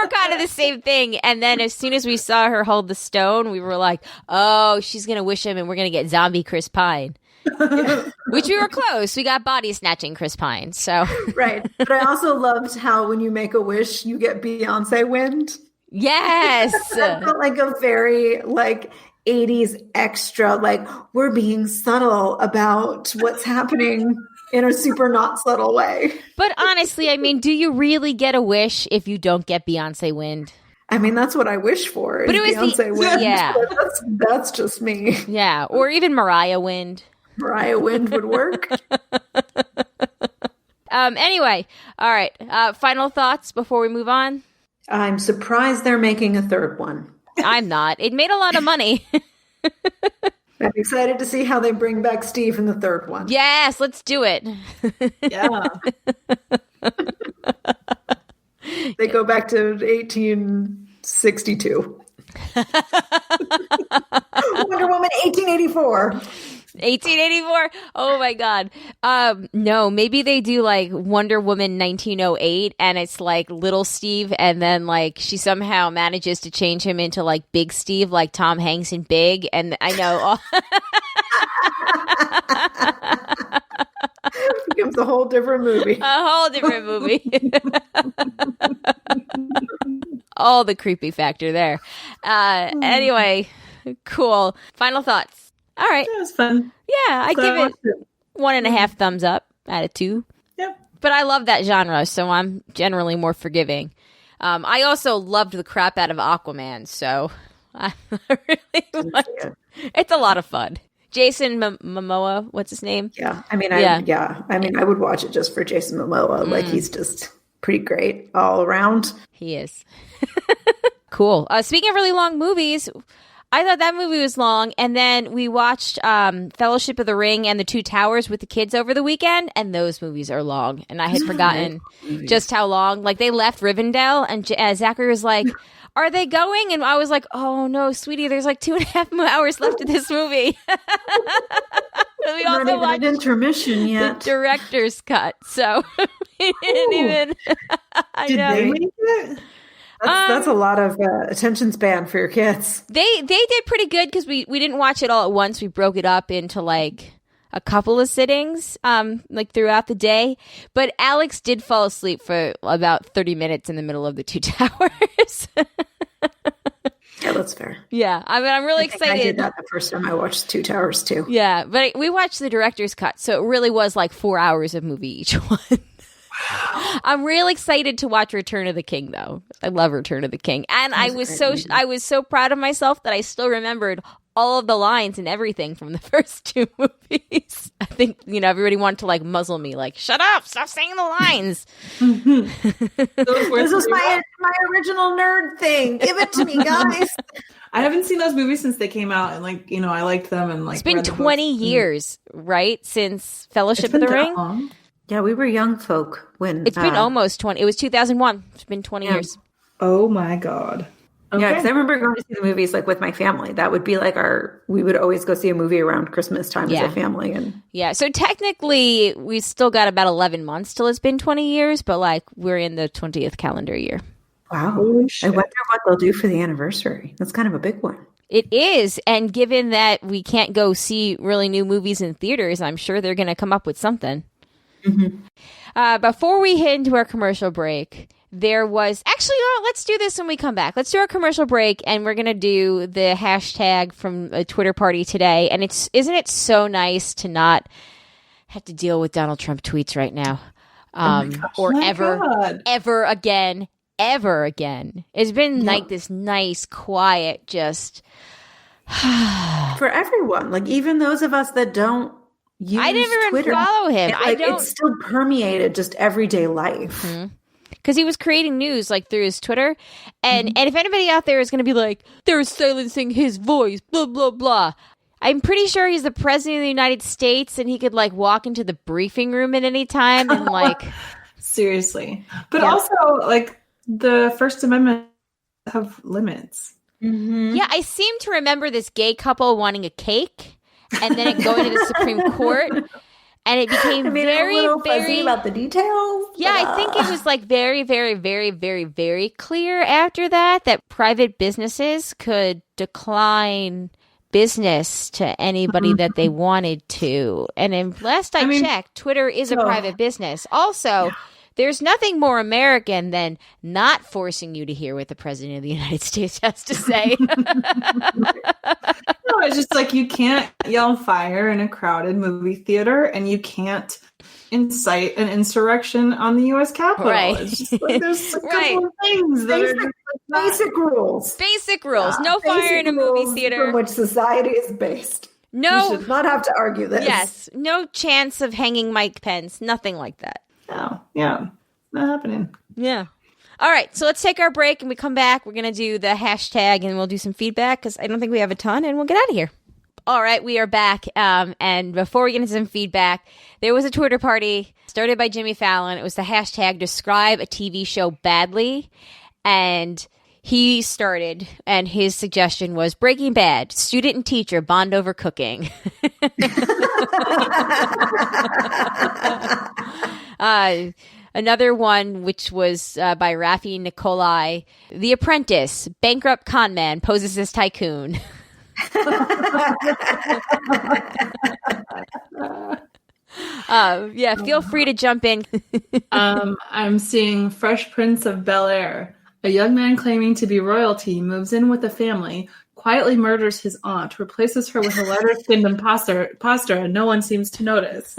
kind of the same thing. And then as soon as we saw her hold the stone, we were like, oh, she's going to wish him and we're going to get zombie Chris Pine. Which we were close. We got body snatching Chris Pine. So right. But I also loved how when you make a wish, you get Beyonce wind. Yes. That felt like a very like 80s extra, like we're being subtle about what's happening in a super not subtle way. But honestly, I mean, do you really get a wish if you don't get Beyonce wind? I mean, that's what I wish for. But it was Beyonce wind. Yeah. That's just me. Yeah. Or even Mariah wind. Mariah wind would work. Anyway. All right. Final thoughts before we move on? I'm surprised they're making a third one. I'm not. It made a lot of money. I'm excited to see how they bring back Steve in the third one. Yes, let's do it. Yeah. They go back to 1862. Wonder Woman 1884. 1884. Oh my God. No, maybe they do like Wonder Woman 1908 and it's like little Steve and then like she somehow manages to change him into like Big Steve, like Tom Hanks in Big. And I know. Becomes a whole different movie. A whole different movie. All the creepy factor there. Anyway, cool. Final thoughts. All right. It was fun. Yeah, I give it 1.5 thumbs up out of 2. Yep. But I love that genre, so I'm generally more forgiving. I also loved the crap out of Aquaman, so I really liked it. It's a lot of fun. Jason Momoa, what's his name? Yeah, I mean, I would watch it just for Jason Momoa. Like, he's just pretty great all around. He is. Cool. Speaking of really long movies, I thought that movie was long, and then we watched Fellowship of the Ring and The Two Towers with the kids over the weekend, and those movies are long, and I had forgotten just how long. Like, they left Rivendell, and Zachary was like, are they going? And I was like, oh no, sweetie, there's like 2.5 hours left of this movie. We also not even watched an intermission yet. the director's cut, so we didn't even. Did they make it? That's a lot of attention span for your kids. They did pretty good because we didn't watch it all at once. We broke it up into like a couple of sittings, like throughout the day. But Alex did fall asleep for about 30 minutes in the middle of The Two Towers. Yeah, that's fair. Yeah, I mean, I'm really excited. I did that the first time I watched Two Towers too. Yeah, but we watched the director's cut, so it really was like 4 hours of movie each one. Wow. I'm real excited to watch Return of the King, though. I love Return of the King, and I was so proud of myself that I still remembered all of the lines and everything from the first 2 movies. I think, everybody wanted to like muzzle me, like, shut up, stop saying the lines. This is my original nerd thing. Give it to me, guys. I haven't seen those movies since they came out, and like, I liked them, and like it's been 20 years, right, since Fellowship of the Ring. Long. Yeah, we were young folk when it's been almost 20. It was 2001. It's been 20 years. Oh my God. Okay. Yeah, because I remember going to see the movies like with my family. That would be like we would always go see a movie around Christmas time as a family. And yeah, so technically we still got about 11 months till it's been 20 years, but like we're in the 20th calendar year. Wow. I wonder what they'll do for the anniversary. That's kind of a big one. It is. And given that we can't go see really new movies in theaters, I'm sure they're going to come up with something. Mm-hmm. Before we head into our commercial break, there was actually, let's do this when we come back. Let's do our commercial break, and we're going to do the hashtag from a Twitter party today. And isn't it so nice to not have to deal with Donald Trump tweets right now, ever again. It's been like this nice, quiet, just for everyone. Like even those of us that don't. I didn't even follow him. It's still permeated just everyday life. Because he was creating news like through his Twitter. And if anybody out there is going to be like, they're silencing his voice, blah, blah, blah. I'm pretty sure he's the president of the United States and he could like walk into the briefing room at any time and like. Seriously. But also like the First Amendment have limits. Mm-hmm. Yeah, I seem to remember this gay couple wanting a cake. And then it going to the Supreme Court, and it became very fuzzy about the details. Yeah, I think it was like very, very, very, very, very clear after that private businesses could decline business to anybody that they wanted to. And last I checked, Twitter is a private business. Also, there's nothing more American than not forcing you to hear what the president of the United States has to say. No, it's just like you can't yell fire in a crowded movie theater, and you can't incite an insurrection on the U.S. Capitol. Right. It's just like there's a couple of things that are basic rules. Basic rules. No fire in a movie theater. From which society is based. No. You should not have to argue this. Yes. No chance of hanging Mike Pence. Nothing like that. No. Yeah. Not happening. Yeah. All right. So let's take our break and we come back. We're going to do the hashtag and we'll do some feedback because I don't think we have a ton and we'll get out of here. All right. We are back. And before we get into some feedback, there was a Twitter party started by Jimmy Fallon. It was the hashtag describe a TV show badly. And he started, and his suggestion was Breaking Bad, student and teacher bond over cooking. Another one, which was by Rafi Nikolai, The Apprentice, bankrupt con man poses as tycoon. Feel free to jump in. I'm seeing Fresh Prince of Bel-Air. A young man claiming to be royalty moves in with the family, quietly murders his aunt, replaces her with a lighter-skinned imposter, and no one seems to notice.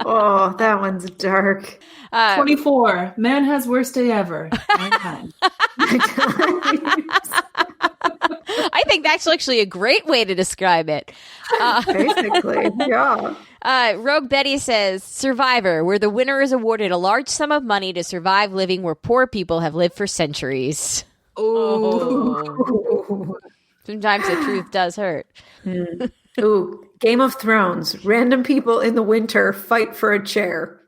Oh, that one's dark. 24. Man has worst day ever. I think that's actually a great way to describe it. Basically, yeah. Rogue Betty says, Survivor, where the winner is awarded a large sum of money to survive living where poor people have lived for centuries. Oh. Sometimes the truth does hurt. Ooh, Game of Thrones. Random people in the winter fight for a chair.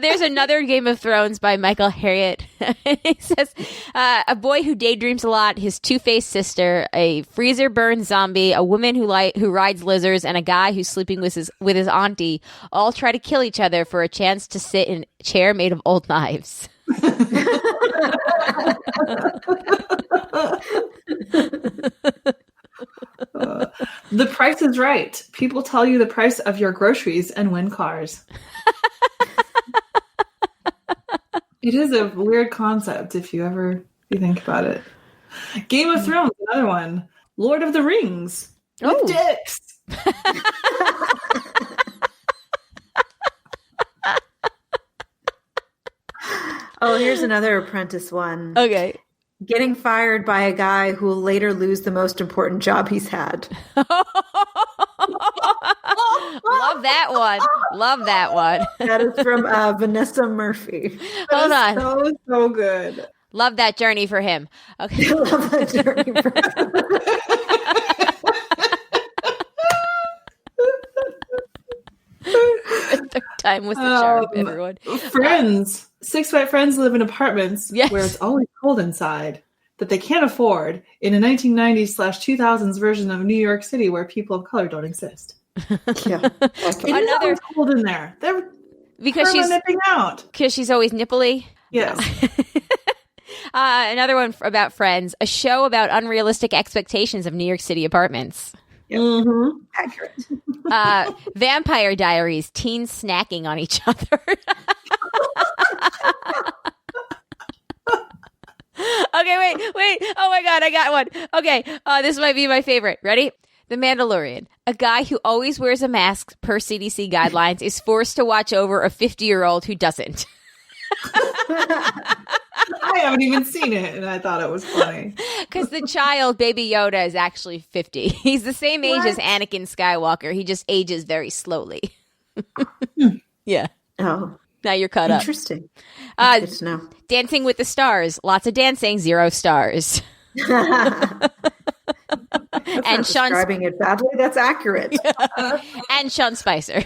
There's another Game of Thrones by Michael Harriot. He says, a boy who daydreams a lot, his two-faced sister, a freezer-burned zombie, a woman who rides lizards, and a guy who's sleeping with his auntie all try to kill each other for a chance to sit in a chair made of old knives. The Price is Right. People tell you the price of your groceries and win cars. It is a weird concept if you think about it. Game of Thrones, another one. Lord of the Rings. With dicks. Oh, here's another Apprentice one. Okay. Getting fired by a guy who will later lose the most important job he's had. Love that one. Love that one. That is from Vanessa Murphy. Hold on. So good. Love that journey for him. Okay. I love that journey for Third time was the charm, everyone. Friends. 6 white friends live in apartments where it's always cold inside that they can't afford in a 1990s/2000s version of New York City where people of color don't exist. Yeah. Another cold in there. They're because she's nipping out. Because she's always nipply. Yes. Another one about Friends, a show about unrealistic expectations of New York City apartments. Yep. Mm-hmm. Accurate. Vampire Diaries, teens snacking on each other. Okay, wait. Oh my God, I got one. Okay, this might be my favorite. Ready? The Mandalorian. A guy who always wears a mask per CDC guidelines is forced to watch over a 50-year-old who doesn't. I haven't even seen it, and I thought it was funny. Because the child, Baby Yoda, is actually 50. He's the same age as Anakin Skywalker. He just ages very slowly. Yeah. Oh. Now you're caught up. Interesting. Good to know. Dancing with the Stars. Lots of dancing, 0 stars. And Sean describing it badly. That's accurate. And Sean Spicer.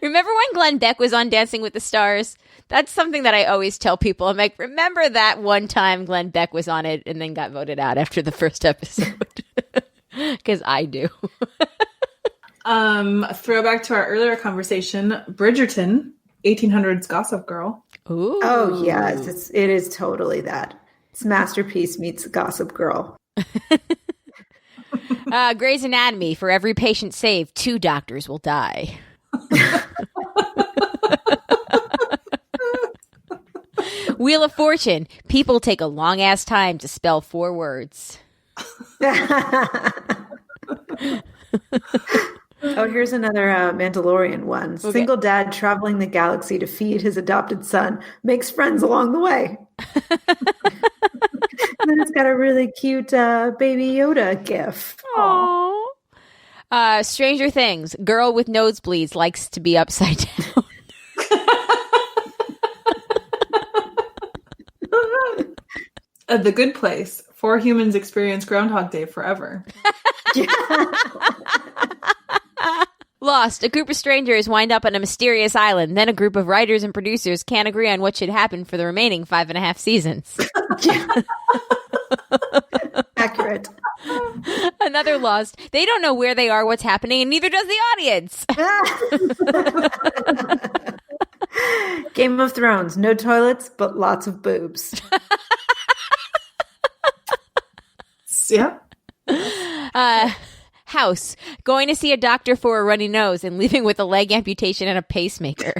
Remember when Glenn Beck was on Dancing with the Stars? That's something that I always tell people. I'm like, remember that one time Glenn Beck was on it and then got voted out after the first episode? Because I do. Throwback to our earlier conversation, Bridgerton, 1800s Gossip Girl. Ooh. Oh, yes. It is totally that. It's Masterpiece meets Gossip Girl. Grey's Anatomy, for every patient saved, 2 doctors will die. Wheel of Fortune, people take a long ass time to spell 4 words. Oh, here's another Mandalorian one. Okay. Single dad traveling the galaxy to feed his adopted son makes friends along the way. And then it's got a really cute Baby Yoda gif. Aww. Stranger Things. Girl with nosebleeds likes to be upside down. The Good Place. 4 humans experience Groundhog Day forever. Lost. A group of strangers wind up on a mysterious island. Then a group of writers and producers can't agree on what should happen for the remaining 5.5 seasons. Accurate. Another Lost. They don't know where they are, what's happening, and neither does the audience. Game of Thrones. No toilets, but lots of boobs. Yeah. House. Going to see a doctor for a runny nose and leaving with a leg amputation and a pacemaker.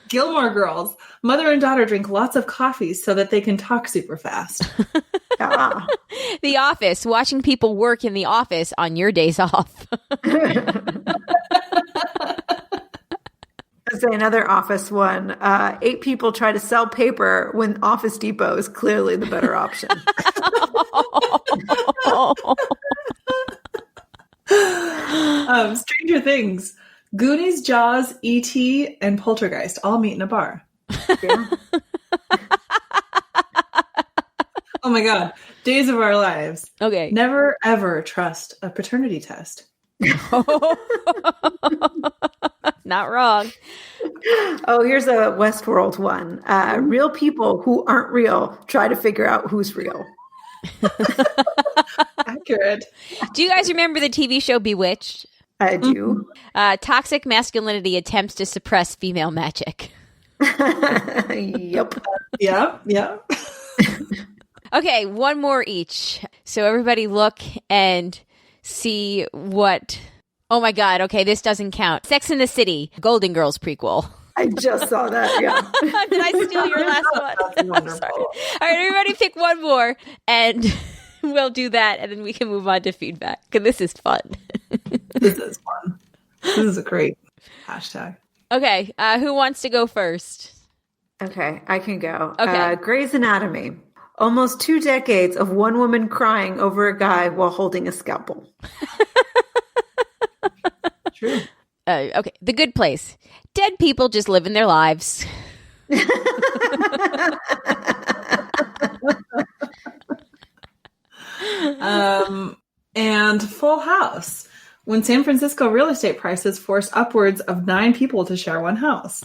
Gilmore Girls. Mother and daughter drink lots of coffee so that they can talk super fast. The Office. Watching people work in the office on your days off. I'd say another Office one. 8 people try to sell paper when Office Depot is clearly the better option. Stranger Things. Goonies, Jaws, E.T., and Poltergeist all meet in a bar. Yeah. Oh my God. Days of Our Lives. Okay. Never, ever trust a paternity test. Not wrong. Oh, here's a Westworld one. Real people who aren't real try to figure out who's real. Accurate. Do you guys remember the TV show Bewitched? I do. Toxic masculinity attempts to suppress female magic. Yep. Yeah. Okay, one more each. So everybody look and see what... Oh my God, okay, this doesn't count. Sex and the City, Golden Girls prequel. I just saw that, yeah. Did I steal your last one? I'm sorry. All right, everybody pick one more, and we'll do that, and then we can move on to feedback, because this is fun. This is fun. This is a great hashtag. Okay, who wants to go first? Okay, I can go. Okay. Grey's Anatomy. Almost 2 decades of one woman crying over a guy while holding a scalpel. True. Okay, The Good Place. Dead people just living their lives. And Full House. When San Francisco real estate prices force upwards of 9 people to share one house.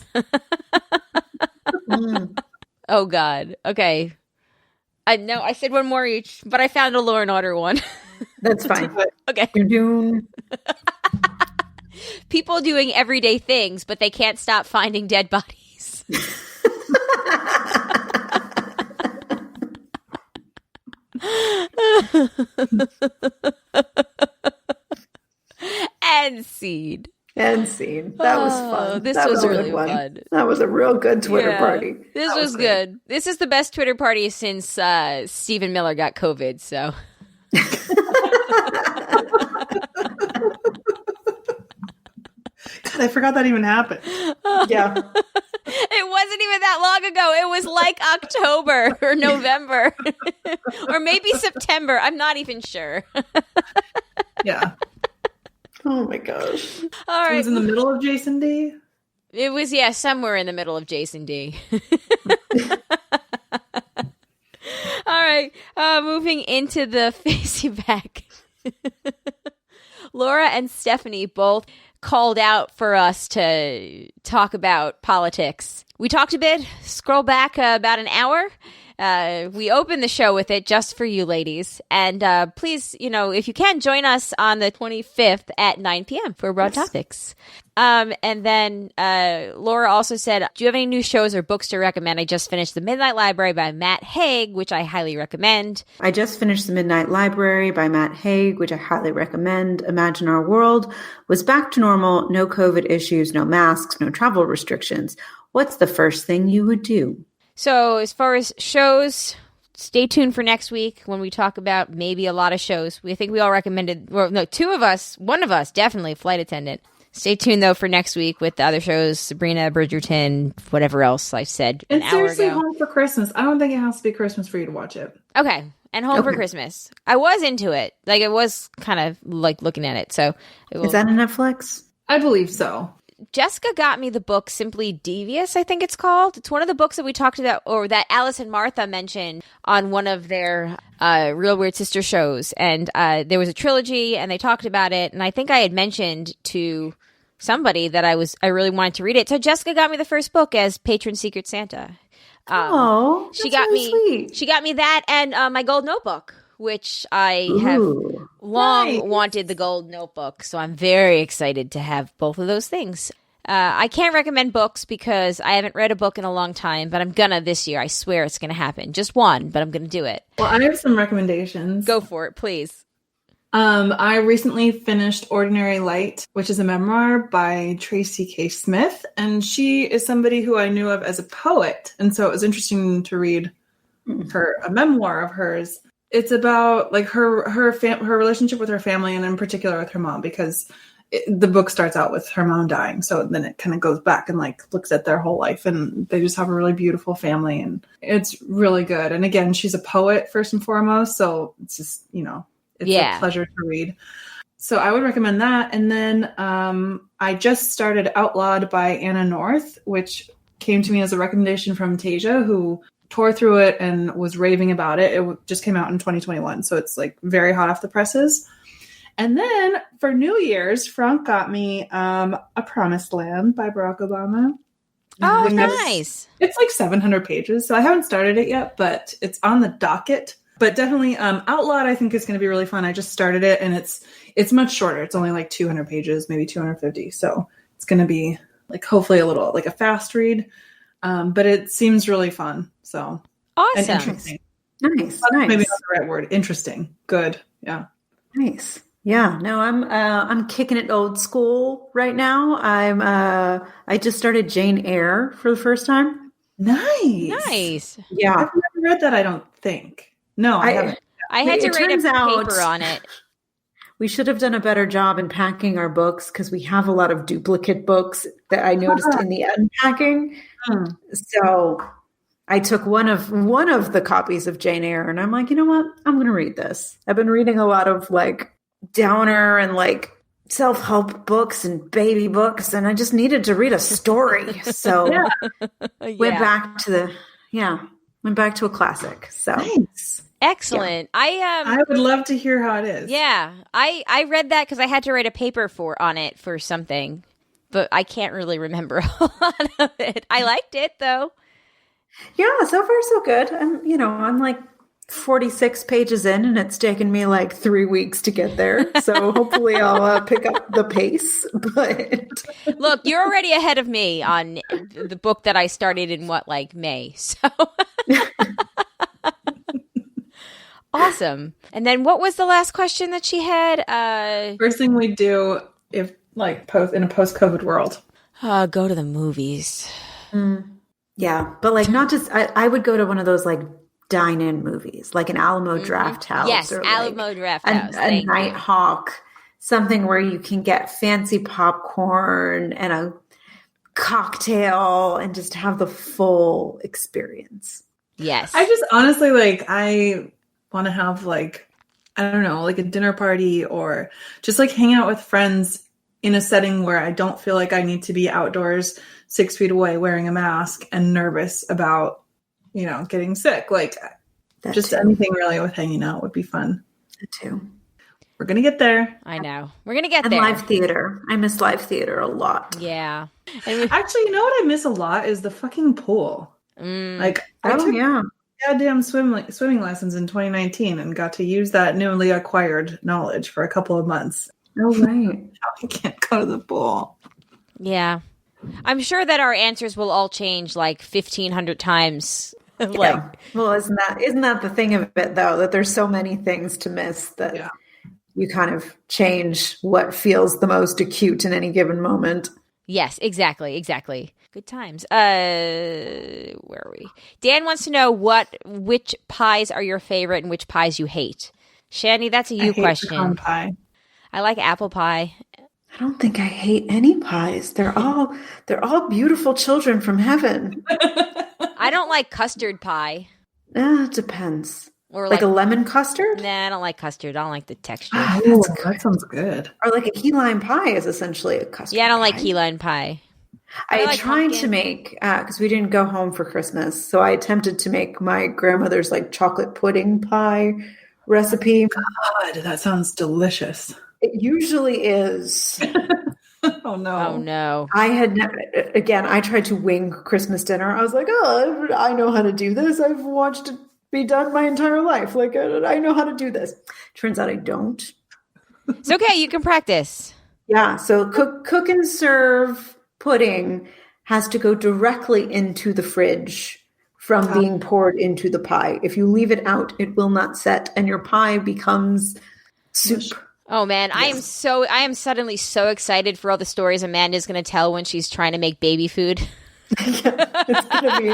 Oh, God. Okay. I said one more each, but I found a Law and Order one. That's fine. Okay. Doom. People doing everyday things, but they can't stop finding dead bodies. And Seed. And scene. That was fun. This that was a really good one. fun. That was a real good Twitter party. This was good. This is the best Twitter party since Stephen Miller got COVID, so. God, I forgot that even happened. Yeah. It wasn't even that long ago. It was like October or November or maybe September. I'm not even sure. Yeah. Oh my gosh. All right. It was in the middle of Jason D. It was, somewhere in the middle of Jason D. All right. Moving into the Facey Back. Laura and Stephanie both called out for us to talk about politics. We talked a bit. Scroll back about an hour. We opened the show with it just for you ladies. And please, if you can, join us on the 25th at 9 p.m. for Broad Topics. And then Laura also said, do you have any new shows or books to recommend? I just finished The Midnight Library by Matt Haig, which I highly recommend. I just finished The Midnight Library by Matt Haig, which I highly recommend. Imagine our world was back to normal. No COVID issues, no masks, no travel restrictions. What's the first thing you would do? So as far as shows, stay tuned for next week when we talk about maybe a lot of shows. We think we all recommended, one of us, definitely Flight Attendant. Stay tuned, though, for next week with the other shows, Sabrina, Bridgerton, whatever else I said an hour seriously, ago. Home for Christmas. I don't think it has to be Christmas for you to watch it. Okay, and Home for Christmas. I was into it. Like, I was kind of like looking at it. So Is that on Netflix? I believe so. Jessica got me the book Simply Devious, I think it's called. It's one of the books that we talked about, or that Alice and Martha mentioned on one of their Real Weird Sister shows. And there was a trilogy, and they talked about it. And I think I had mentioned to somebody that I really wanted to read it. So Jessica got me the first book as Patron Secret Santa. She got really sweet. She got me that and my gold notebook, which I have long wanted the gold notebook. So I'm very excited to have both of those things. I can't recommend books because I haven't read a book in a long time, but I'm gonna this year. I swear it's gonna happen. Just one, but I'm gonna do it. Well, I have some recommendations. Go for it, please. I recently finished Ordinary Light, which is a memoir by Tracy K. Smith, and she is somebody who I knew of as a poet, and so it was interesting to read a memoir of hers. It's about like her relationship with her family, and in particular with her mom, because the book starts out with her mom dying, so then it kind of goes back and like looks at their whole life, and they just have a really beautiful family, and it's really good. And again, she's a poet first and foremost, so it's just it's a pleasure to read. So I would recommend that. And then I just started Outlawed by Anna North, which came to me as a recommendation from Tasia, who tore through it and was raving about it. It just came out in 2021, so it's like very hot off the presses. And then for New Year's, Frank got me A Promised Land by Barack Obama. Oh, nice. It's like 700 pages, so I haven't started it yet, but it's on the docket. But definitely Outlawed, I think, is going to be really fun. I just started it, and it's much shorter. It's only like 200 pages, maybe 250. So it's going to be like hopefully a little like a fast read. But it seems really fun. So awesome. And interesting. Nice. Maybe not the right word. Interesting. Good. Yeah. Nice. Yeah. No, I'm kicking it old school right now. I just started Jane Eyre for the first time. Nice. Yeah. I've never read that, I don't think. No, I haven't. I had to write a paper on it. We should have done a better job in packing our books because we have a lot of duplicate books that I noticed in the unpacking. So I took one of the copies of Jane Eyre, and I'm like, you know what? I'm going to read this. I've been reading a lot of like downer and like self-help books and baby books, and I just needed to read a story. So went back to a classic. So nice. Excellent. Yeah. I would love to hear how it is. Yeah. I read that because I had to write a paper on it for something, but I can't really remember a lot of it. I liked it though. Yeah, so far so good. I'm like 46 pages in, and it's taken me like 3 weeks to get there. So hopefully I'll pick up the pace. But look, you're already ahead of me on the book that I started in May. So awesome. And then what was the last question that she had? First thing we do if like in a post-COVID world. Go to the movies. Yeah, but like not just I would go to one of those like dine-in movies, like an Alamo Draft House. Yes, or Alamo like Draft House. A Nighthawk, something where you can get fancy popcorn and a cocktail and just have the full experience. Yes. I just honestly I want to have like, I don't know, like a dinner party or just like hang out with friends in a setting where I don't feel like I need to be outdoors 6 feet away wearing a mask and nervous about, getting sick. Like That just too. anything really with hanging out would be fun. That too. We're going to get there. I know. We're going to get And there. live theater. I miss live theater a lot. Yeah. Actually, you know what I miss a lot is the fucking pool. Like I took goddamn swimming lessons in 2019 and got to use that newly acquired knowledge for a couple of months. Oh, right. I can't go to the pool. Yeah. I'm sure that our answers will all change like 1,500 times. Yeah. Well, isn't that the thing of it, though, that there's so many things to miss that you kind of change what feels the most acute in any given moment. Yes, exactly. Good times. Where are we? Dan wants to know which pies are your favorite and which pies you hate. Shandy, that's a you question. Pecan pie. I like apple pie. I don't think I hate any pies. They're all beautiful children from heaven. I don't like custard pie. It depends. Or like a lemon custard? Nah, I don't like custard. I don't like the texture. Oh, that sounds good. Or like a key lime pie is essentially a custard. Yeah, I don't pie. like key lime pie. I like tried pumpkin. to make, because we didn't go home for Christmas, so I attempted to make my grandmother's like chocolate pudding pie recipe. God, that sounds delicious. It usually is. Oh no. Oh no. I had again, I tried to wing Christmas dinner. I was like, oh, I know how to do this. I've watched it be done my entire life. Like, I know how to do this. Turns out I don't. It's okay. You can practice. Yeah. So cook and serve pudding has to go directly into the fridge from being poured into the pie. If you leave it out, it will not set and your pie becomes soup. Oh man, yes. I am suddenly so excited for all the stories Amanda's going to tell when she's trying to make baby food. Yeah, it's going to be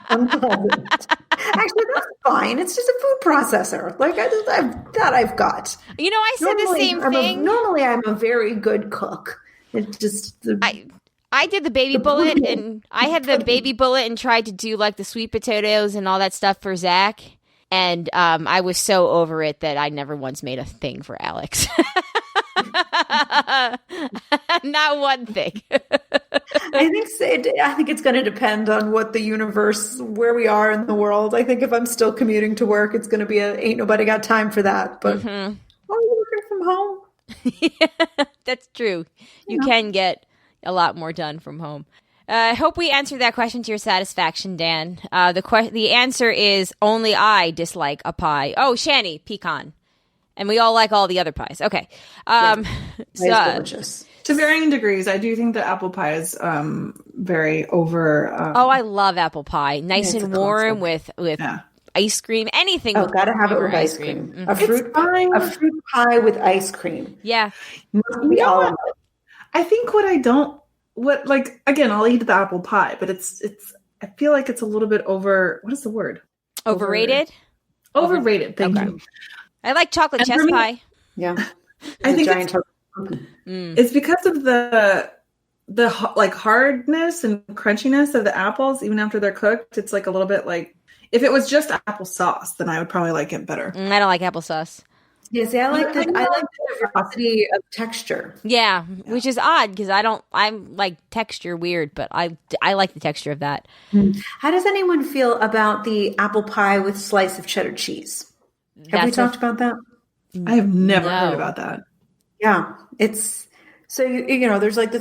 unpleasant. Actually, that's fine. It's just a food processor. Like I've got. You know, I said the same thing. Normally, I'm a very good cook. It's just I did the baby bullet, and I had the baby bullet and tried to do like the sweet potatoes and all that stuff for Zach. And I was so over it that I never once made a thing for Alex. Not one thing. I think it's going to depend on what the universe, where we are in the world. I think if I'm still commuting to work, it's going to be ain't nobody got time for that. But I'm working from home. Yeah, that's true. You can get a lot more done from home. I hope we answered that question to your satisfaction, Dan. The answer is only I dislike a pie. Oh, Shani, pecan. And we all like all the other pies. Okay. Delicious. To varying degrees, I do think that apple pie is very over. I love apple pie. Nice and warm with ice cream. Anything. Oh, gotta have it with ice cream. Mm-hmm. A fruit pie with ice cream. Yeah. Must be all of it. I think again, I'll eat the apple pie, but I feel like it's a little bit what is the word? Overrated? Overrated. Thank you. I like chocolate chess pie. Yeah. I think it's because of the like hardness and crunchiness of the apples, even after they're cooked. It's like a little bit like, if it was just applesauce, then I would probably like it better. I don't like applesauce. Yeah, see, I like the diversity of texture. Yeah, which is odd because I'm like texture weird, but I like the texture of that. How does anyone feel about the apple pie with slice of cheddar cheese? Have we talked about that? I have never heard about that. Yeah, it's so there's like the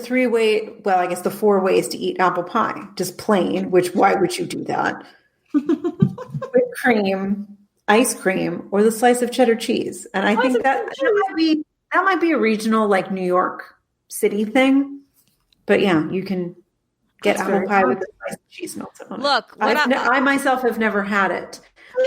the 4 ways to eat apple pie. Just plain, which why would you do that? Whipped cream, ice cream, or the slice of cheddar cheese. And I think that might be a regional like New York City thing. But yeah, you can get apple pie with the slice of cheese melted on it. Look, I myself have never had it.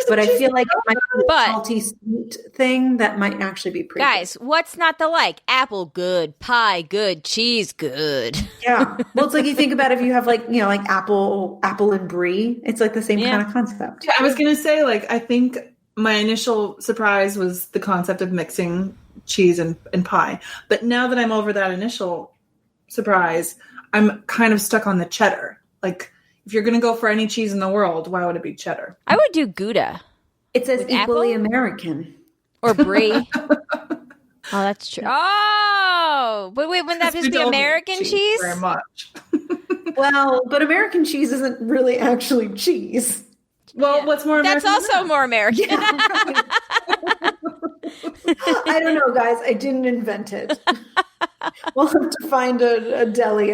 But I feel like it might be a salty sweet thing that might actually be pretty guys, good. What's not to like? Apple good, pie good, cheese good. Yeah. Well, it's like you think about if you have like apple and brie, it's like the same kind of concept. Yeah, I was going to say, like, I think my initial surprise was the concept of mixing cheese and pie. But now that I'm over that initial surprise, I'm kind of stuck on the cheddar. Like, if you're going to go for any cheese in the world, why would it be cheddar? I would do Gouda. It's as equally American. Or brie. Oh, that's true. Oh, but wait, wouldn't that just be American cheese? Very much. Well, but American cheese isn't really actually cheese. Well, what's more American? That's also more American. Yeah, right. I don't know, guys. I didn't invent it. We'll have to find a deli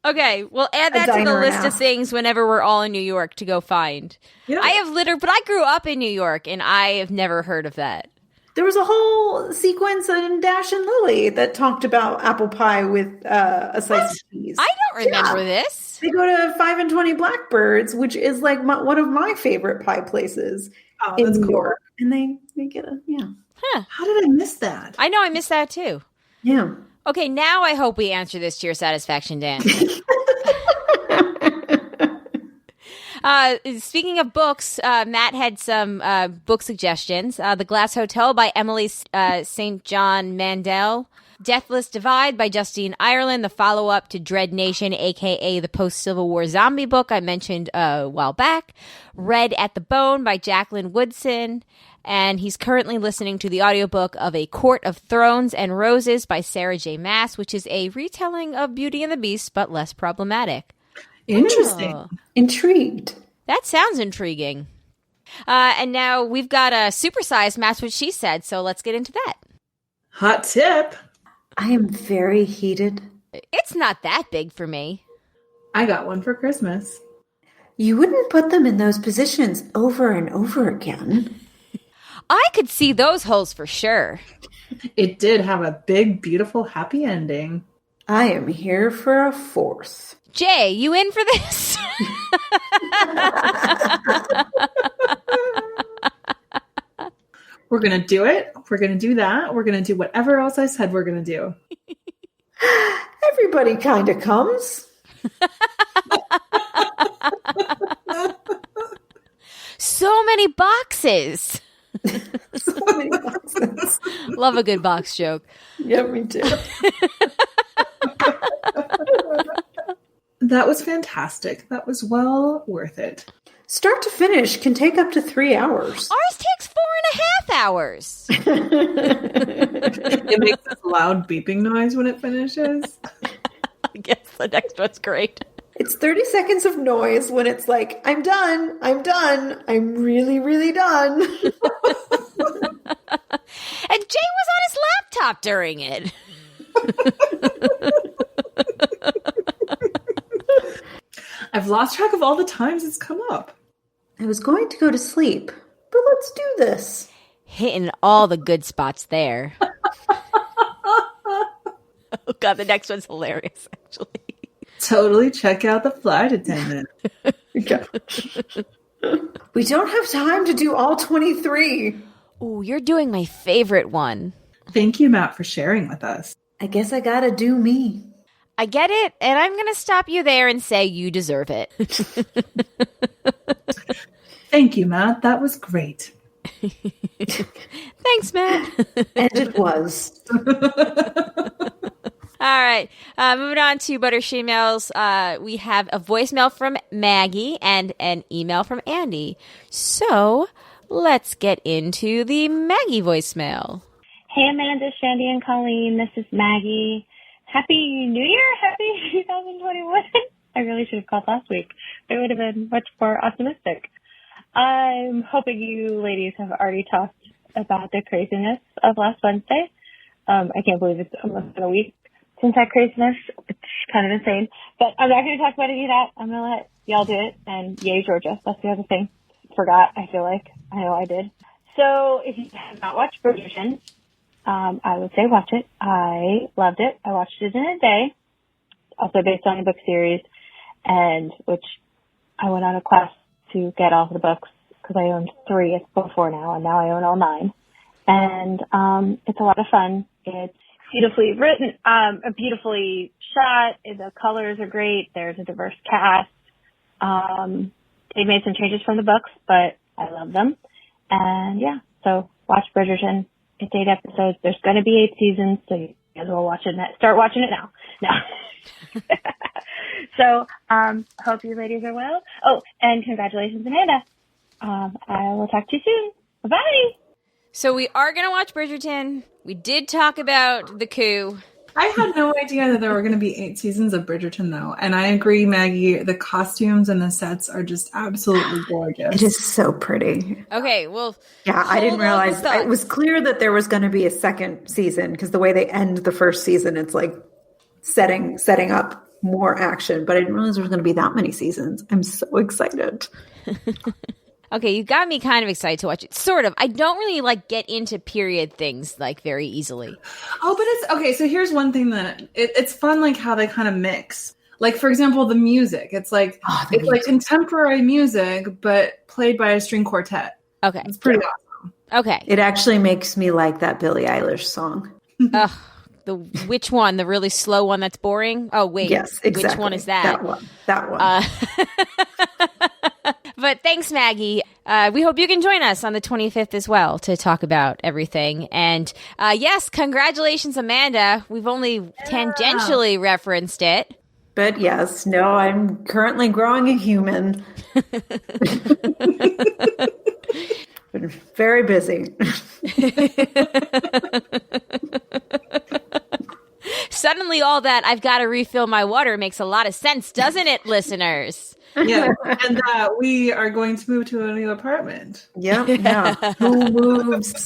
Okay, we'll add that to the list of things whenever we're all in New York to go find. Yeah. But I grew up in New York and I have never heard of that. There was a whole sequence in Dash and Lily that talked about apple pie with a slice of cheese. I don't remember this. They go to 5 and 20 Blackbirds, which is like one of my favorite pie places in New York. And they get Huh. How did I miss that? I know I missed that too. Yeah. Okay, now I hope we answer this to your satisfaction, Dan. Speaking of books, Matt had some book suggestions. The Glass Hotel by Emily St. John Mandel. Deathless Divide by Justine Ireland, the follow-up to Dread Nation, a.k.a. the post-Civil War zombie book I mentioned a while back. Red at the Bone by Jacqueline Woodson. And he's currently listening to the audiobook of A Court of Thrones and Roses by Sarah J. Maas, which is a retelling of Beauty and the Beast, but less problematic. Interesting. Oh. Intrigued. That sounds intriguing. And now we've got a supersized Match What She Said, so let's get into that. Hot tip. I am very heated. It's not that big for me. I got one for Christmas. You wouldn't put them in those positions over and over again. I could see those holes for sure. It did have a big, beautiful, happy ending. I am here for a fourth. Jay, you in for this? We're going to do it. We're going to do that. We're going to do whatever else I said we're going to do. Everybody kind of comes. So many boxes. So many boxes. Love a good box joke. Yeah, me too. That was fantastic. That was well worth it. Start to finish can take up to 3 hours. Ours takes 4.5 hours. It makes this loud beeping noise when it finishes. I guess the next one's great. It's 30 seconds of noise when it's like, I'm done, I'm done, I'm really, really done. And Jay was on his laptop during it. I've lost track of all the times it's come up. I was going to go to sleep, but let's do this. Hitting all the good spots there. Oh, God, the next one's hilarious, actually. Totally check out the flight attendant. We don't have time to do all 23. Ooh, you're doing my favorite one. Thank you, Matt, for sharing with us. I guess I gotta do me. I get it, and I'm going to stop you there and say you deserve it. Thank you, Matt. That was great. Thanks, Matt. And it was. All right. Moving on to Butter Shemales. We have a voicemail from Maggie and an email from Andy. So let's get into the Maggie voicemail. Hey, Amanda, Shandy, and Colleen. This is Maggie. Happy New Year. Happy 2021. I really should have called last week. It would have been much more optimistic. I'm hoping you ladies have already talked about the craziness of last Wednesday. I can't believe it's almost been a week since that craziness. It's kind of insane. But I'm not going to talk about any of that. I'm going to let y'all do it. And yay, Georgia. That's the other thing. Forgot, I feel like. I know I did. So if you have not watched Bridgerton, I would say watch it. I loved it. I watched it in a day. Also based on a book series, and which I went on a quest to get all the books because I owned 3 before now, and now I own all 9. And it's a lot of fun. It's beautifully written, beautifully shot. The colors are great. There's a diverse cast. They made some changes from the books, but I love them. And yeah, so watch Bridgerton. It's 8 episodes. There's going to be 8 seasons, so you guys will watch it. Start watching it now. No. So, hope you ladies are well. Oh, and congratulations, Amanda. I will talk to you soon. Bye-bye. So we are going to watch Bridgerton. We did talk about the coup. I had no idea that there were going to be 8 seasons of Bridgerton, though. And I agree, Maggie, the costumes and the sets are just absolutely gorgeous. It is so pretty. Okay, well... Yeah, I didn't realize. It was clear that there was going to be a second season, because the way they end the first season, it's like setting up more action. But I didn't realize there was going to be that many seasons. I'm so excited. Okay, you got me kind of excited to watch it. Sort of. I don't really get into period things very easily. Oh, but it's okay. So here's one thing that it's fun, how they kind of mix. For example, the music. It's like contemporary music, but played by a string quartet. Okay, it's pretty awesome. Okay, it actually makes me like that Billie Eilish song. Which one? The really slow one that's boring? Oh, wait. Yes, exactly. Which one is that? That one. But But thanks, Maggie. We hope you can join us on the 25th as well to talk about everything. And yes, congratulations, Amanda. We've only tangentially referenced it. But yes, no, I'm currently growing a human. Been very busy. Suddenly all that I've got to refill my water makes a lot of sense, doesn't it, listeners? Yeah, and we are going to move to a new apartment. Yep, yeah. Who moves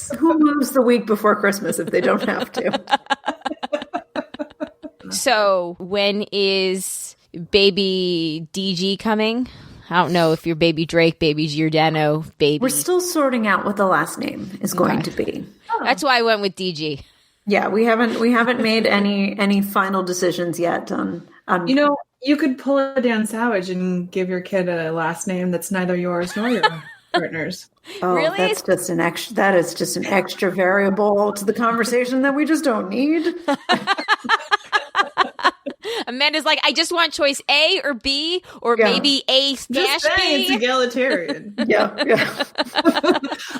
the week before Christmas if they don't have to? So when is baby DG coming? I don't know if you're baby Drake, baby Giordano, baby. We're still sorting out what the last name is going to be. That's why I went with DG. Yeah, we haven't made any final decisions yet on You know, you could pull a Dan Savage and give your kid a last name that's neither yours nor your partner's. Oh, Really? that's just an extra. That is just an extra variable to the conversation that we just don't need. Amanda's like, I just want choice A or B or maybe A Just dash saying, it's B. egalitarian. Yeah.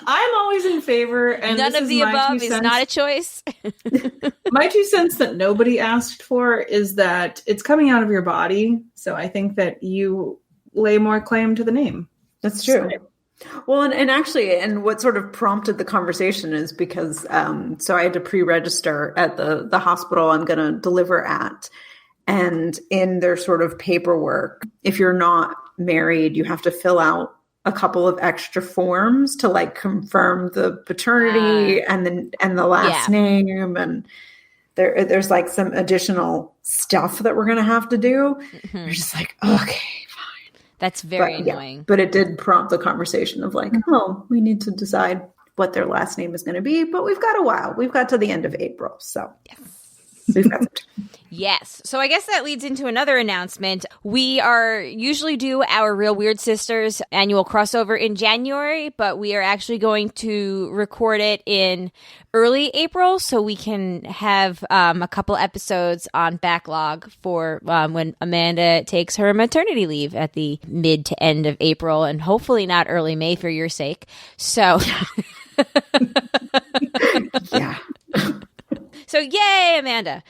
I'm always in favor, and None this of the my above 2 is cents. not a choice. My 2 cents that nobody asked for is that it's coming out of your body. So I think that you lay more claim to the name. That's true. Well, and actually, and what sort of prompted the conversation is because, so I had to pre-register at the hospital I'm going to deliver at. And in their sort of paperwork, if you're not married, you have to fill out a couple of extra forms to like confirm the paternity and the last name. And there's like some additional stuff that we're going to have to do. Mm-hmm. You're just like, okay. That's very annoying. Yeah, but it did prompt the conversation of like, oh, we need to decide what their last name is going to be. But we've got a while. We've got to the end of April. So we've got some time. Yes. So I guess that leads into another announcement. We usually do our Real Weird Sisters annual crossover in January, but we are actually going to record it in early April so we can have a couple episodes on backlog for when Amanda takes her maternity leave at the mid to end of April, and hopefully not early May for your sake. So yeah. So yay, Amanda.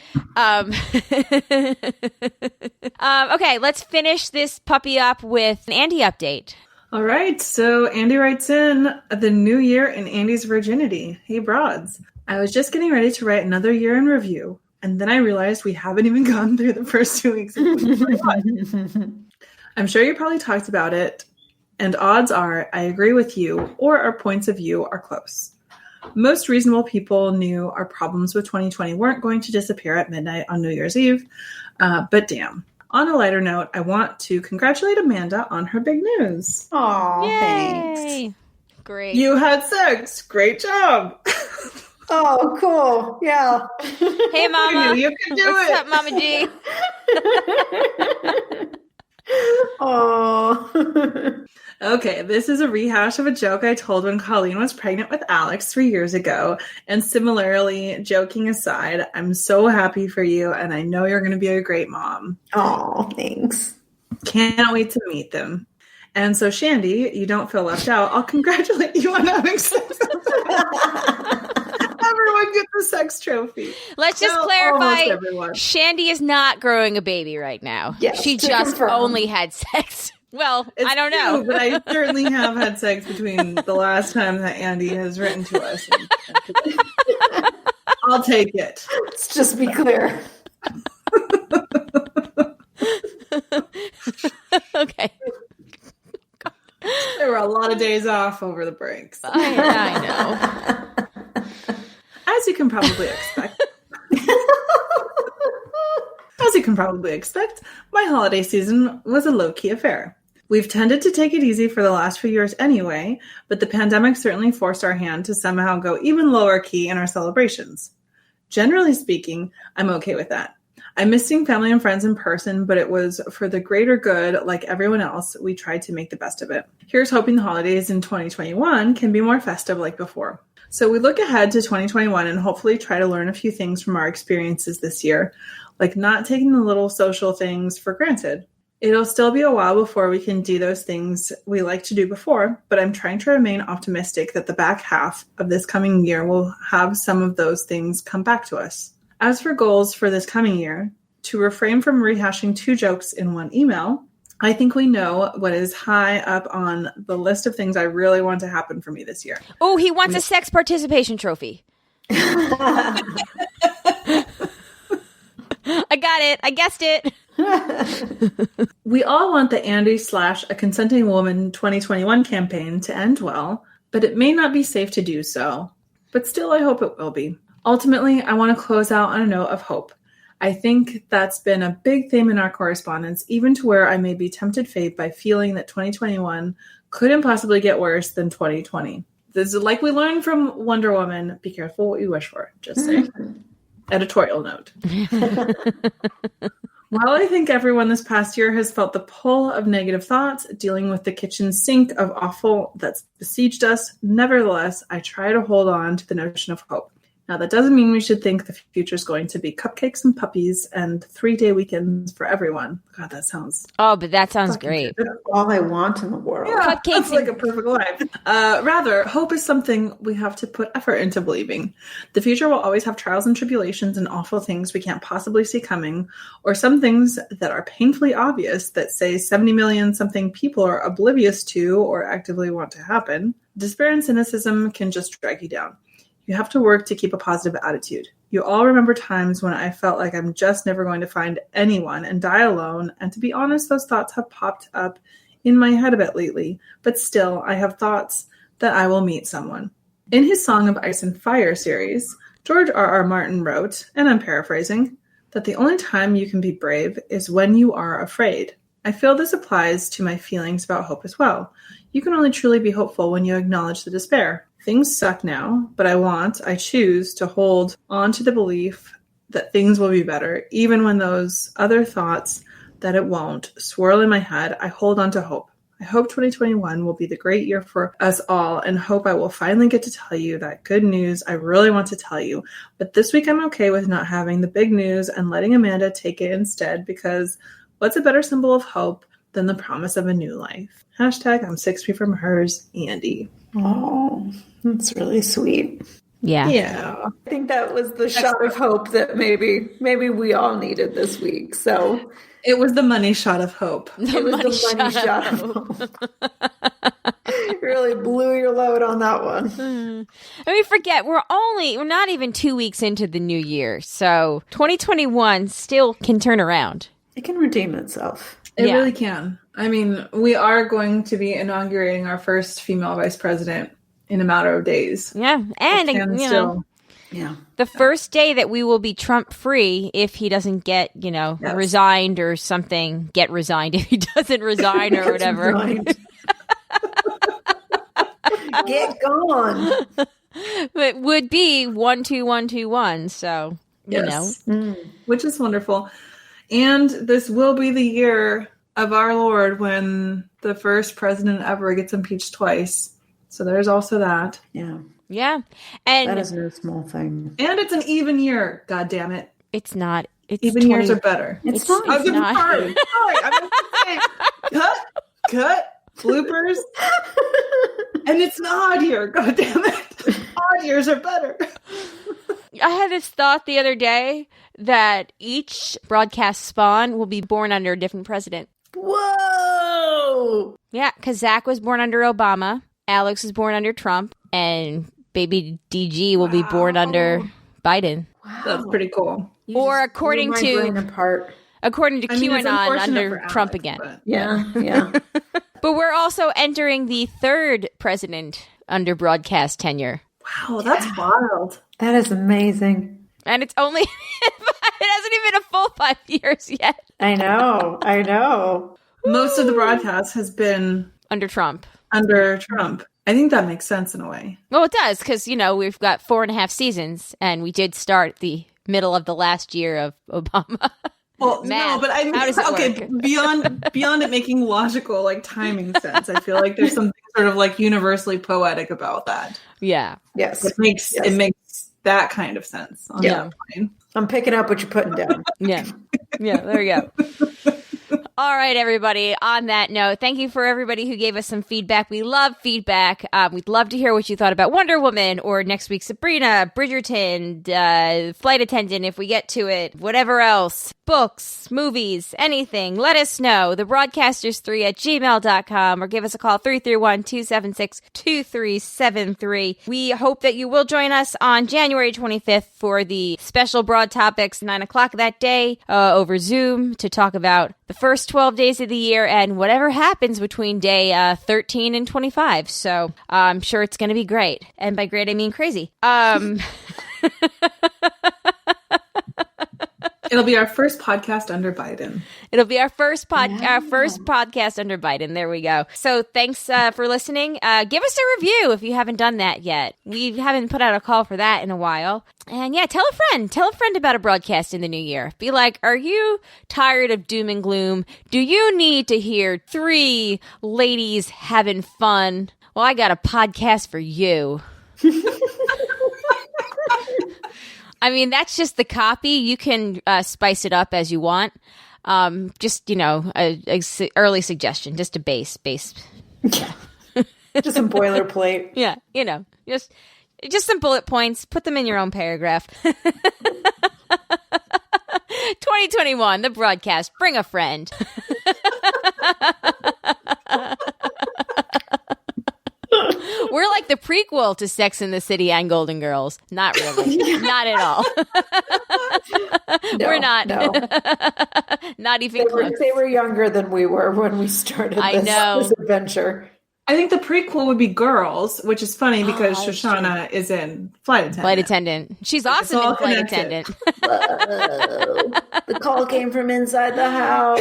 Okay, let's finish this puppy up with an Andy update. All right. So Andy writes in the new year in Andy's virginity. Hey, broads. I was just getting ready to write another year in review, and then I realized we haven't even gone through the first 2 weeks of 2021. I'm sure you probably talked about it, and odds are I agree with you, or our points of view are close. Most reasonable people knew our problems with 2020 weren't going to disappear at midnight on New Year's Eve, but damn. On a lighter note, I want to congratulate Amanda on her big news. Aw, Yay. thanks. Great. You had sex. Great job. Oh, cool. Yeah. Hey, Mama. You can do What's it. up, Mama G? Oh. Okay, this is a rehash of a joke I told when Colleen was pregnant with Alex 3 years ago. And similarly, joking aside, I'm so happy for you, and I know you're going to be a great mom. Oh, thanks. Can't wait to meet them. And so, Shandy, you don't feel left out. I'll congratulate you on having sex. Everyone get the sex trophy. Let's just Well, clarify. almost everyone. Shandy is not growing a baby right now. Yes, she to just confirm. only had sex. Well, It's I don't know. true, but I certainly have had sex between the last time that Andy has written to us. And I'll take it. Let's just be clear. Okay. There were a lot of days off over the breaks. I know. As you can probably expect. As you can probably expect, my holiday season was a low-key affair. We've tended to take it easy for the last few years anyway, but the pandemic certainly forced our hand to somehow go even lower key in our celebrations. Generally speaking, I'm okay with that. I miss seeing family and friends in person, but it was for the greater good. Like everyone else, we tried to make the best of it. Here's hoping the holidays in 2021 can be more festive like before. So we look ahead to 2021 and hopefully try to learn a few things from our experiences this year, like not taking the little social things for granted. It'll still be a while before we can do those things we like to do before, but I'm trying to remain optimistic that the back half of this coming year will have some of those things come back to us. As for goals for this coming year, to refrain from rehashing 2 jokes in one email, I think we know what is high up on the list of things I really want to happen for me this year. Oh, he wants a sex participation trophy. I got it. I guessed it. We all want the Andy/A Consenting Woman 2021 campaign to end well, but it may not be safe to do so. But still, I hope it will be. Ultimately, I want to close out on a note of hope. I think that's been a big theme in our correspondence, even to where I may be tempted fate by feeling that 2021 couldn't possibly get worse than 2020. This is like we learned from Wonder Woman, be careful what you wish for, just saying. Editorial note. While I think everyone this past year has felt the pull of negative thoughts, dealing with the kitchen sink of awful that's besieged us, nevertheless, I try to hold on to the notion of hope. Now, that doesn't mean we should think the future is going to be cupcakes and puppies and 3-day weekends for everyone. God, that sounds... Oh, but that sounds great. That's all I want in the world. Yeah, Cupcakes that's like a perfect life. Rather, hope is something we have to put effort into believing. The future will always have trials and tribulations and awful things we can't possibly see coming, or some things that are painfully obvious that, say, 70 million something people are oblivious to or actively want to happen. Despair and cynicism can just drag you down. You have to work to keep a positive attitude. You all remember times when I felt like I'm just never going to find anyone and die alone, and to be honest, those thoughts have popped up in my head a bit lately, but still, I have thoughts that I will meet someone. In his Song of Ice and Fire series, George R.R. Martin wrote, and I'm paraphrasing, that the only time you can be brave is when you are afraid. I feel this applies to my feelings about hope as well. You can only truly be hopeful when you acknowledge the despair. Things suck now, but I choose to hold on to the belief that things will be better, even when those other thoughts that it won't swirl in my head. I hold on to hope. I hope 2021 will be the great year for us all, and hope I will finally get to tell you that good news I really want to tell you. But this week I'm okay with not having the big news and letting Amanda take it instead, because what's a better symbol of hope than the promise of a new life? Hashtag I'm 6 feet from hers, Andy. Oh, that's really sweet. Yeah. Yeah. I think that was the shot of hope that maybe we all needed this week. So it was the money shot of hope. it was the money shot of hope. Really blew your load on that one. And we forget we're not even 2 weeks into the new year. So 2021 still can turn around. It can redeem itself. It really can. I mean, we are going to be inaugurating our first female vice president in a matter of days. Yeah. And, the first day that we will be Trump free if he doesn't get, resigned or something. Get resigned if he doesn't resign or whatever. Get gone. It would be 12121. So, Which is wonderful. And this will be the year of our Lord when the first president ever gets impeached twice. So there's also that. Yeah. Yeah. And that is no small thing. And it's an even year, God damn it. It's not. It's even years are better. It's not. I'm sorry. Cut. Bloopers. And it's an odd year. God damn it. Odd years are better. I had this thought the other day that each broadcast spawn will be born under a different president. Whoa! Yeah, because Zach was born under Obama, Alex was born under Trump, and baby DG will be born under Biden. Wow. That's pretty cool. Or according to QAnon under Trump Alex, again. But... Yeah. But we're also entering the third president under broadcast tenure. Wow, that's wild. That is amazing. And it's only, it hasn't even been a full 5 years yet. I know. Most of the broadcast has been under Trump. I think that makes sense in a way. Well, it does, because, we've got 4.5 seasons, and we did start the middle of the last year of Obama. Well, Math. No, but I mean, how does it work? beyond it making logical, timing sense, I feel like there's something sort of universally poetic about that. Yeah. Yes. It makes that kind of sense. On that plane. I'm picking up what you're putting down. Yeah. Yeah, there you go. All right, everybody. On that note, thank you for everybody who gave us some feedback. We love feedback. We'd love to hear what you thought about Wonder Woman or next week's Sabrina, Bridgerton, Flight Attendant if we get to it, whatever else. Books, movies, anything. Let us know. thebroadcasters3@gmail.com or give us a call 331-276-2373. We hope that you will join us on January 25th for the special broad topics, 9 o'clock that day, over Zoom to talk about the first 12 days of the year and whatever happens between day 13 and 25. So I'm sure it's going to be great. And by great, I mean crazy. It'll be our first podcast under Biden. It'll be our first podcast under Biden. There we go. So thanks for listening. Give us a review if you haven't done that yet. We haven't put out a call for that in a while. And yeah, tell a friend. Tell a friend about a broadcast in the new year. Be like, are you tired of doom and gloom? Do you need to hear 3 ladies having fun? Well, I got a podcast for you. I mean, that's just the copy. You can spice it up as you want. Just, a early suggestion, just a base. Yeah. Just some boilerplate. Yeah, just some bullet points. Put them in your own paragraph. 2021, the broadcast. Bring a friend. We're like the prequel to Sex and the City and Golden Girls. Not really. Not at all. No, we're not. No. Not even close. They were younger than we were when we started this adventure. I think the prequel would be Girls, which is funny because Shoshana is in Flight Attendant. She's awesome in Flight Attendant. The call came from inside the house.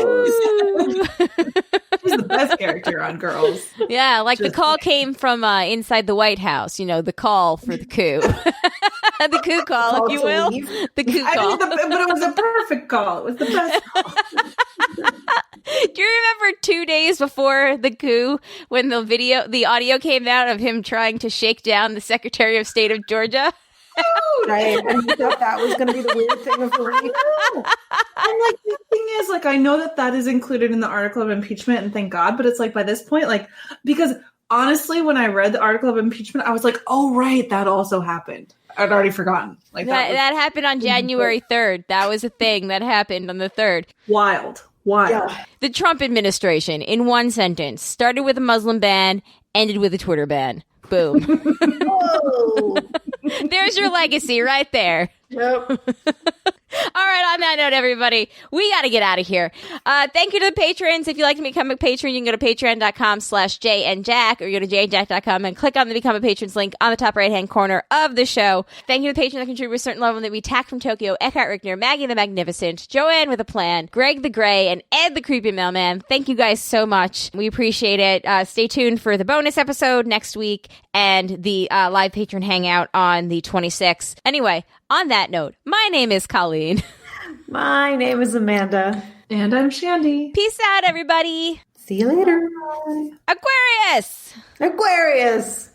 She's the best character on Girls. Yeah, like the call came from inside the White House. The call for the coup. The coup call, if you will. Leave. The coup call. But it was a perfect call. It was the best call. Do you remember 2 days before the coup when the audio came out of him trying to shake down the Secretary of State of Georgia? Right, and you thought that was going to be the weird thing of the week. And the thing is, I know that is included in the article of impeachment, and thank God. But it's by this point, because honestly, when I read the article of impeachment, I was like, oh right, that also happened. I'd already forgotten. That happened on January 3rd. That was a thing that happened on the 3rd. Wild. Yeah. The Trump administration, in one sentence, started with a Muslim ban, ended with a Twitter ban. Boom. Whoa. There's your legacy right there. Yep. All right, on that note, everybody, we got to get out of here. Thank you to the patrons. If you'd like to become a patron, you can go to patreon.com/jayandjack or go to jayandjack.com and click on the Become a Patrons link on the top right-hand corner of the show. Thank you to the patrons that contribute a certain level that we tack from Tokyo, Eckhart Rickner, Maggie the Magnificent, Joanne with a Plan, Greg the Gray, and Ed the Creepy Mailman. Thank you guys so much. We appreciate it. Stay tuned for the bonus episode next week and the live patron hangout on the 26th. Anyway, on that note, my name is Colleen. My name is Amanda. And I'm Shandy. Peace out, everybody. See you later. Aquarius! Aquarius!